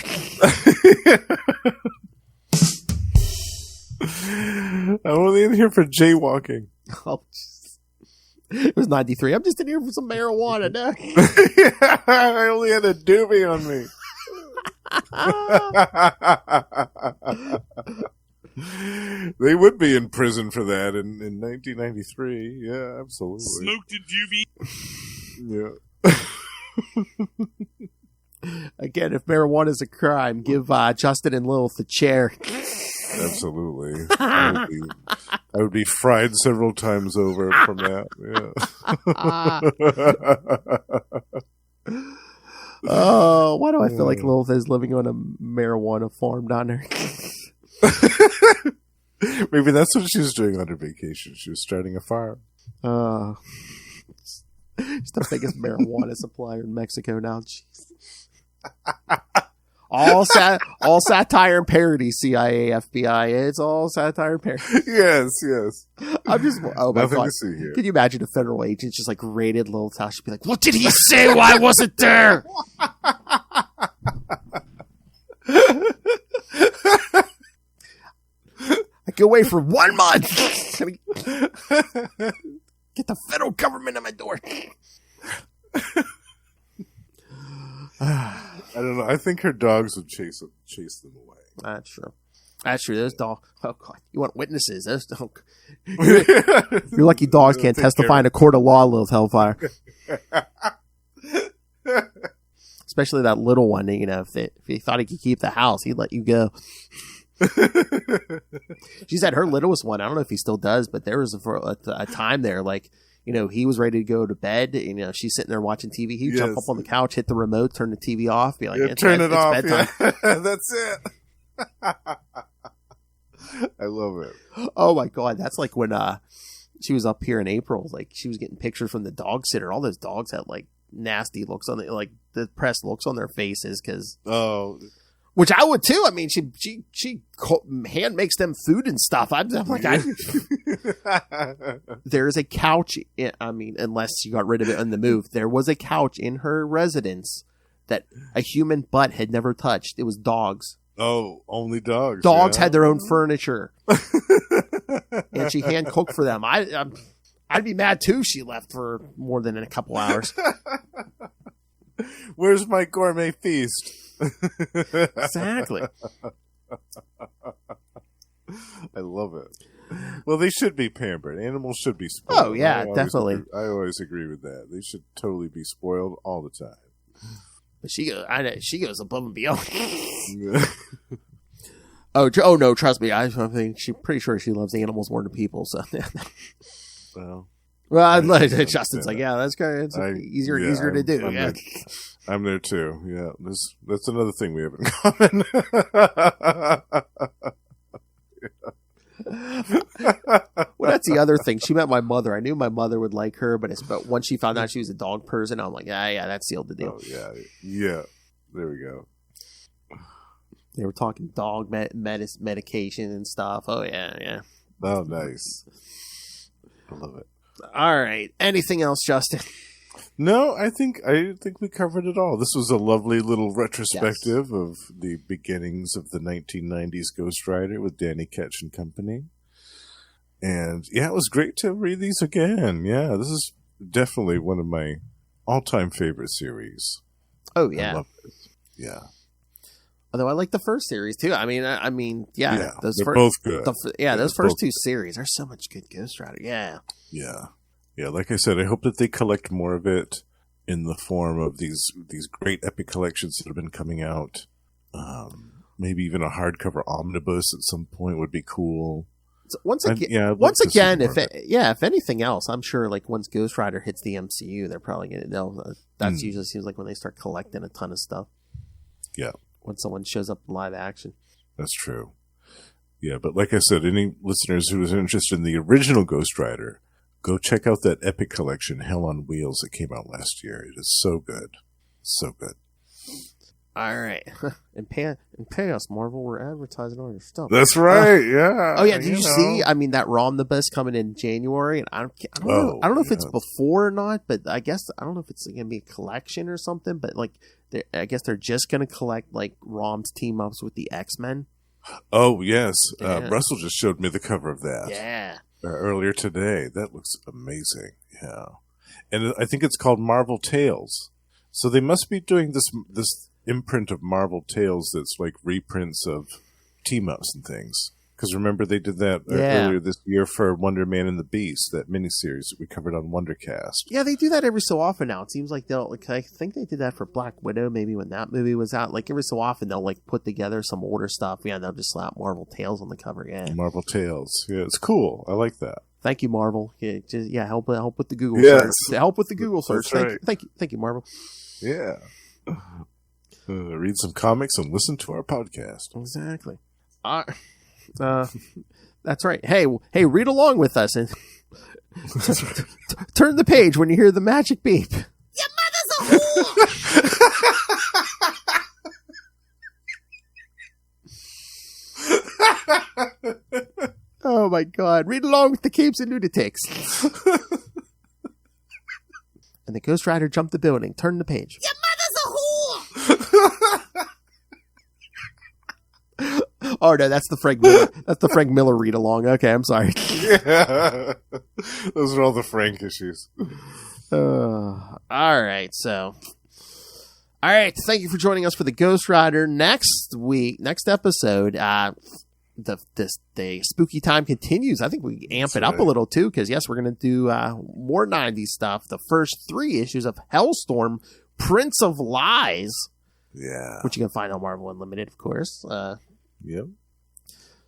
S2: I'm only in here for jaywalking.
S1: Oh, it was 93. I'm just in here for some marijuana. No.
S2: Yeah, I only had a doobie on me. They would be in prison for that in 1993. Yeah, absolutely.
S6: Smoked a doobie.
S2: Yeah.
S1: Again, if marijuana is a crime, give Justin and Lilith the chair.
S2: Absolutely. I would be fried several times over from that. Yeah.
S1: Oh, why do I feel like Lilith is living on a marijuana farm down there?
S2: Maybe that's what she was doing on her vacation. She was starting a farm.
S1: She's the biggest marijuana supplier in Mexico now. Jeez. All satire and parody, CIA, FBI. It's all satire and parody.
S2: Yes, yes.
S1: I'm just, oh my
S2: Nothing
S1: God.
S2: to see here.
S1: Can you imagine a federal agent just like raided Lilith's house? She'd be like, what did he say? Why wasn't there? go away for 1 month. Get the federal government at my door.
S2: I don't know. I think her dogs would chase them away.
S1: That's true. That's true. Those dogs. Oh God, you want witnesses? Those dogs. You're lucky dogs can't testify in a court of law, little Hellfire. Especially that little one. You know, if he thought he could keep the house, he'd let you go. She said her littlest one. I don't know if he still does, but there was a time there, like, you know, he was ready to go to bed. And, you know, she's sitting there watching TV. He'd jump up on the couch, hit the remote, turn the TV off, be like,
S2: turn it off.
S1: Bedtime.
S2: Yeah. That's it. I love it.
S1: Oh my God. That's like when she was up here in April, like she was getting pictures from the dog sitter. All those dogs had like nasty looks on like depressed looks on their faces because which I would too. I mean, she hand makes them food and stuff. I'm like, there's a couch. I mean, unless she got rid of it on the move, there was a couch in her residence that a human butt had never touched. It was dogs.
S2: Oh, only dogs.
S1: Dogs had their own furniture, and she hand cooked for them. I'd be mad too. She left for more than a couple hours.
S2: Where's my gourmet feast?
S1: Exactly.
S2: I love it. Well, they should be pampered. Animals should be spoiled.
S1: Oh yeah, definitely.
S2: I always agree with that. They should totally be spoiled all the time.
S1: But she goes above and beyond. Oh no, trust me. I think she's pretty sure she loves animals more than people. So, well, Justin's like, yeah, that's good. It's easier to do.
S2: I'm there too. Yeah, that's another thing we have in common.
S1: Well, that's the other thing. She met my mother. I knew my mother would like her, but once she found out she was a dog person, I'm like, yeah, that sealed the deal.
S2: Oh, yeah. There we go.
S1: They were talking dog medication and stuff. Oh, yeah.
S2: Oh, nice. I love it.
S1: All right. Anything else, Justin?
S2: No, I think we covered it all. This was a lovely little retrospective of the beginnings of the 1990s Ghost Rider with Danny Ketch and company. And yeah, it was great to read these again. Yeah, this is definitely one of my all-time favorite series.
S1: Oh yeah,
S2: I love it. Yeah.
S1: Although I like the first series too. I mean, yeah,
S2: they're both good.
S1: Those first two series are so much good Ghost Rider. Yeah.
S2: Yeah, like I said, I hope that they collect more of it in the form of these great epic collections that have been coming out. Maybe even a hardcover omnibus at some point would be cool.
S1: So once again, if anything else, I'm sure like once Ghost Rider hits the MCU, they're probably gonna. That's usually seems like when they start collecting a ton of stuff.
S2: Yeah.
S1: When someone shows up in live action.
S2: That's true. Yeah, but like I said, any listeners who is interested in the original Ghost Rider, go check out that epic collection, Hell on Wheels, that came out last year. It is so good. So good.
S1: All right. And pay us, Marvel. We're advertising all your stuff.
S2: That's right. Yeah.
S1: Oh, yeah. Did you see? I mean, that Romnibus coming in January. And I don't know if it's before or not, but I guess, I don't know if it's going to be a collection or something, but like, I guess they're just going to collect like Rom's team ups with the X-Men.
S2: Oh, yes. Yeah. Russell just showed me the cover of that.
S1: Yeah.
S2: Earlier today. That looks amazing. Yeah. And I think it's called Marvel Tales. So they must be doing this imprint of Marvel Tales that's like reprints of team-ups and things. Because remember they did that earlier this year for Wonder Man and the Beast, that miniseries that we covered on Wondercast.
S1: Yeah, they do that every so often now. It seems like I think they did that for Black Widow maybe when that movie was out. Like every so often they'll like put together some older stuff. Yeah, they'll just slap Marvel Tales on the cover. Yeah,
S2: Marvel Tales. Yeah, it's cool. I like that.
S1: Thank you, Marvel. Yeah, help with the Google search. Help with the Google search. Thank you, Marvel.
S2: Yeah. Read some comics and listen to our podcast.
S1: Exactly. That's right. Hey, read along with us and turn the page when you hear the magic beep.
S5: Your mother's a
S1: whore. Oh my God! Read along with the Capes and Lunatics. And the Ghost Rider jumped the building. Turn the page.
S5: Your mother's a whore.
S1: Oh no, that's the Frank Miller. That's the Frank Miller read along. Okay, I'm sorry.
S2: Yeah. Those are all the Frank issues.
S1: All right, so. All right, thank you for joining us for the Ghost Rider. Next episode, the spooky time continues. I think we amp it up a little too, because yes, we're going to do more 90s stuff. The first 3 issues of Hellstorm, Prince of Lies.
S2: Yeah.
S1: Which you can find on Marvel Unlimited, of course.
S2: Yep.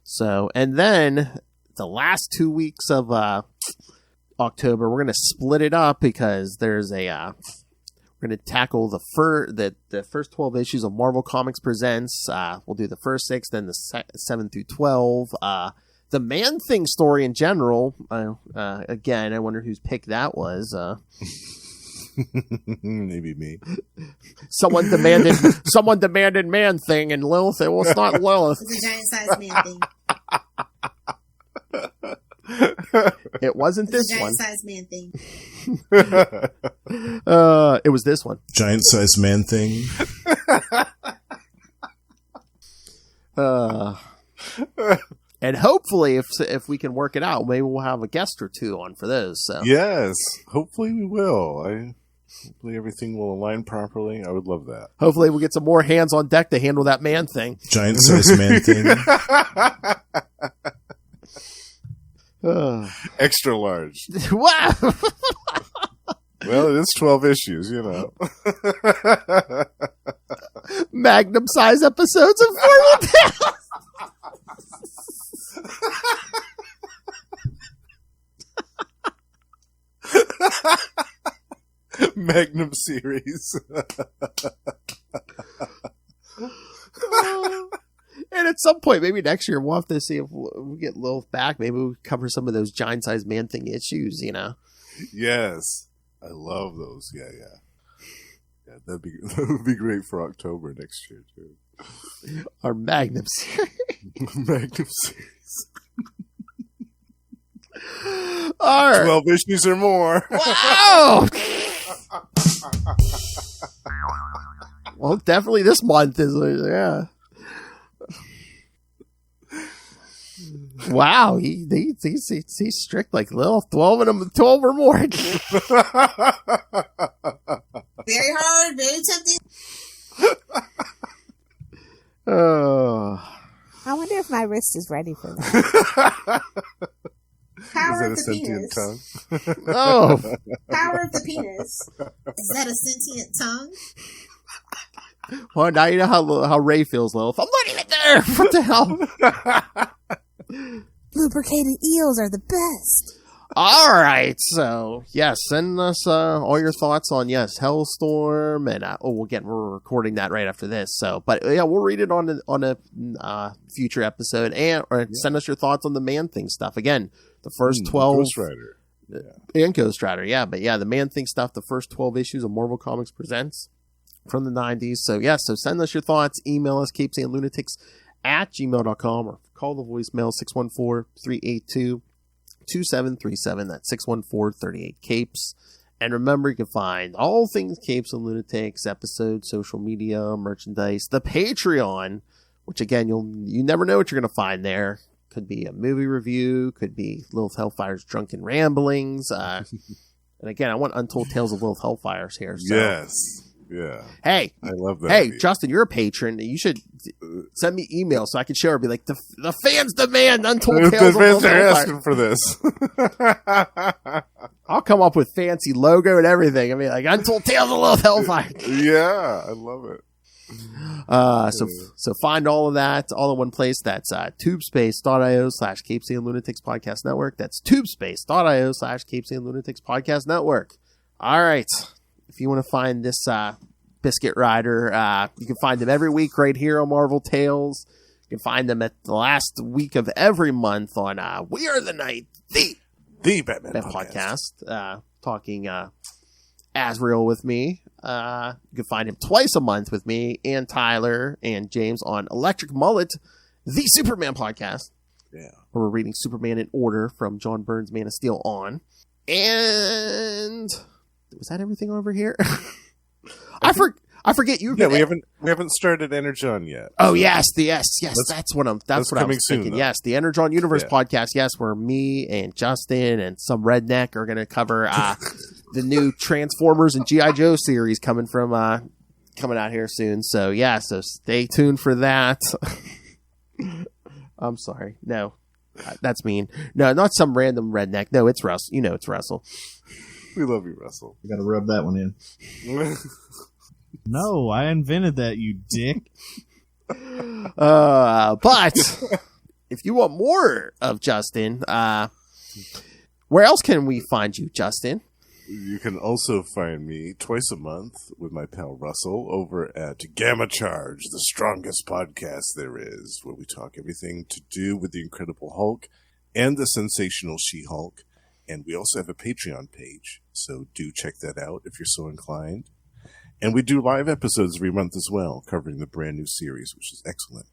S1: So, and then the last 2 weeks of October, we're going to split it up because there's a... we're going to tackle the first 12 issues of Marvel Comics Presents. We'll do the first 6, then the 7 through 12. The Man-Thing story in general. Again, I wonder whose pick that was.
S2: Maybe me.
S1: Someone demanded Man-Thing, and Lilith said, well, it's not Lilith.
S5: It's a giant-sized Man-Thing.
S1: It wasn't this one.
S5: Giant-sized Man-Thing.
S1: It was this one.
S2: Giant-sized Man-Thing.
S1: And hopefully, if we can work it out, maybe we'll have a guest or 2 on for those. So.
S2: Yes, hopefully we will. Hopefully everything will align properly. I would love that.
S1: Hopefully we'll get some more hands on deck to handle that Man-Thing.
S2: Giant-sized Man-Thing. Extra large.
S1: Wow.
S2: Well, it is 12 issues, you know.
S1: Magnum size episodes of Forward Tales.
S2: Magnum series.
S1: And at some point, maybe next year, we'll have to see if we get Lilith back. Maybe we'll cover some of those giant-sized Man-Thing issues, you know?
S2: Yes. I love those. Yeah. That would be great for October next year, too.
S1: Our Magnum series.
S2: Magnum series.
S1: All right.
S2: 12 issues or more.
S1: Wow! Well, definitely this month is, yeah. Wow, he's strict like Lil. 12 or more.
S5: Very hard, very tempting.
S7: I wonder if my wrist is ready for that.
S5: Power of
S2: Is
S5: the
S2: that a sentient
S5: penis.
S2: tongue?
S1: Oh.
S5: Power of the penis. Is that a sentient tongue?
S1: Well, now you know how Ray feels, Lilith. I'm not even there. What the hell?
S7: Lubricated eels are the best.
S1: All right, so yes, send us all your thoughts on Hellstorm, and we're recording that right after this. So, but yeah, we'll read it on a future episode, or send us your thoughts on the Man-Thing stuff. Again, the first 12
S2: Ghost Rider.
S1: and Ghost Rider, yeah, but yeah, the Man-Thing stuff, the first 12 issues of Marvel Comics Presents from the 90s. So so send us your thoughts. Email us CapesandLunatics@gmail.com or call the voicemail 614-382-2737. That's 614-38-CAPES. And remember, you can find all things Capes and Lunatics, episodes, social media, merchandise, the Patreon, which again, you never know what you're going to find there. Could be a movie review, could be Lilith Hellfire's drunken ramblings. And again, I want Untold Tales of Lilith Hellfires here. So.
S2: Yes. Yeah.
S1: Hey,
S2: I love that.
S1: Hey, Justin, you're a patron. You should send me email so I can share. Be like, the fans demand Untold Tales.
S2: The fans are asking for this.
S1: I'll come up with fancy logo and everything. I mean, like Untold Tales of Lilith Hellfire.
S2: Yeah, I love it.
S1: So find all of that all in one place. That's tubespace.io/CapesandLunatics Podcast Network. That's tubespace.io/CapesandLunatics Podcast Network. All right. If you want to find this Biscuit Rider, you can find them every week right here on Marvel Tales. You can find them at the last week of every month on We Are the Night, the
S2: Batman
S1: podcast. Talking Azrael with me. You can find him twice a month with me and Tyler and James on Electric Mullet, the Superman podcast.
S2: Yeah.
S1: Where we're reading Superman in order from John Byrne's Man of Steel on. And... was that everything over here? I I forget you.
S2: Yeah, we haven't started Energon yet.
S1: Oh yes, that's what I was
S2: soon,
S1: thinking.
S2: though.
S1: Yes, the Energon Universe podcast. Yes, where me and Justin and some redneck are going to cover the new Transformers and G.I. Joe series coming out here soon. So so stay tuned for that. I'm sorry. No, that's mean. No, not some random redneck. No, it's Russell. You know it's Russell.
S2: We love you, Russell.
S8: You got to rub that one in.
S9: No, I invented that, you dick.
S1: But if you want more of Justin, where else can we find you, Justin?
S2: You can also find me twice a month with my pal Russell over at Gamma Charge, the strongest podcast there is, where we talk everything to do with the Incredible Hulk and the sensational She-Hulk. And we also have a Patreon page, so do check that out if you're so inclined. And we do live episodes every month as well, covering the brand new series, which is excellent.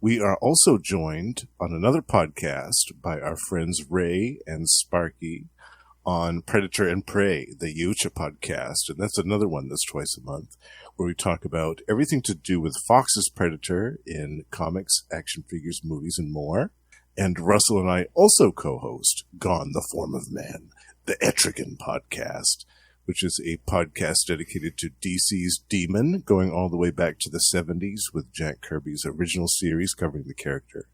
S2: We are also joined on another podcast by our friends Ray and Sparky on Predator and Prey, the Yucha podcast. And that's another one that's twice a month, where we talk about everything to do with Fox's Predator in comics, action figures, movies, and more. And Russell and I also co-host Gone the Form of Man, the Etrigan podcast, which is a podcast dedicated to DC's Demon, going all the way back to the 70s with Jack Kirby's original series covering the character,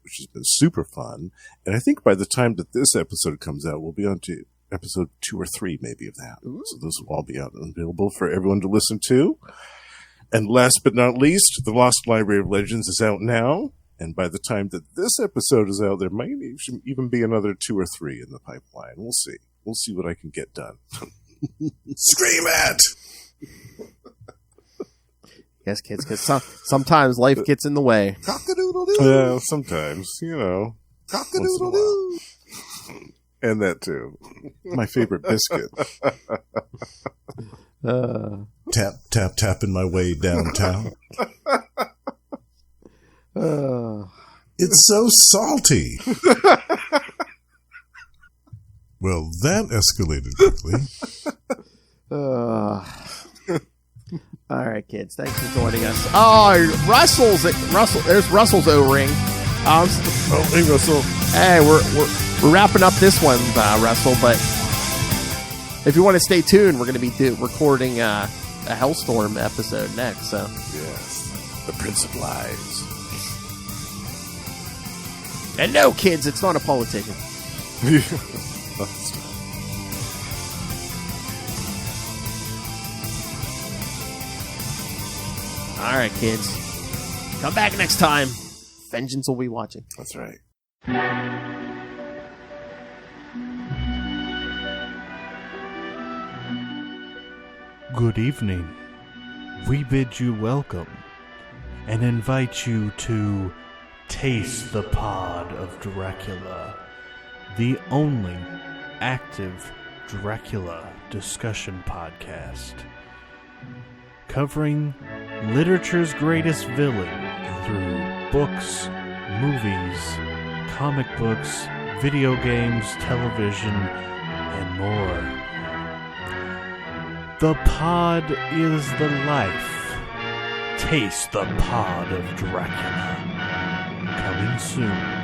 S2: which has been super fun. And I think by the time that this episode comes out, we'll be on to episode 2 or 3 maybe of that. Ooh. So those will all be out and available for everyone to listen to. And last but not least, The Lost Library of Legends is out now. And by the time that this episode is out, there might even be another 2 or 3 in the pipeline. We'll see. We'll see what I can get done. Scream at!
S1: Yes, kids, because sometimes life gets in the way.
S2: Cock-a-doodle-doo! Yeah, sometimes, you know. Cock-a-doodle-doo! And that, too. My favorite biscuit.
S8: Tap, tap, tapping my way downtown. It's so salty. Well, that escalated quickly.
S1: All right, kids. Thanks for joining us. Oh, there's Russell's O-ring.
S2: Hey, Russell.
S1: Hey, we're wrapping up this one, Russell. But if you want to stay tuned, we're going to be recording a Hellstorm episode next. So
S2: yes, the Prince of Lies.
S1: And no, kids, it's not a politician. All right, kids. Come back next time. Vengeance will be watching.
S2: That's right.
S9: Good evening. We bid you welcome and invite you to Taste the Pod of Dracula, the only active Dracula discussion podcast, covering literature's greatest villain through books, movies, comic books, video games, television, and more. The pod is the life. Taste the Pod of Dracula. Coming soon.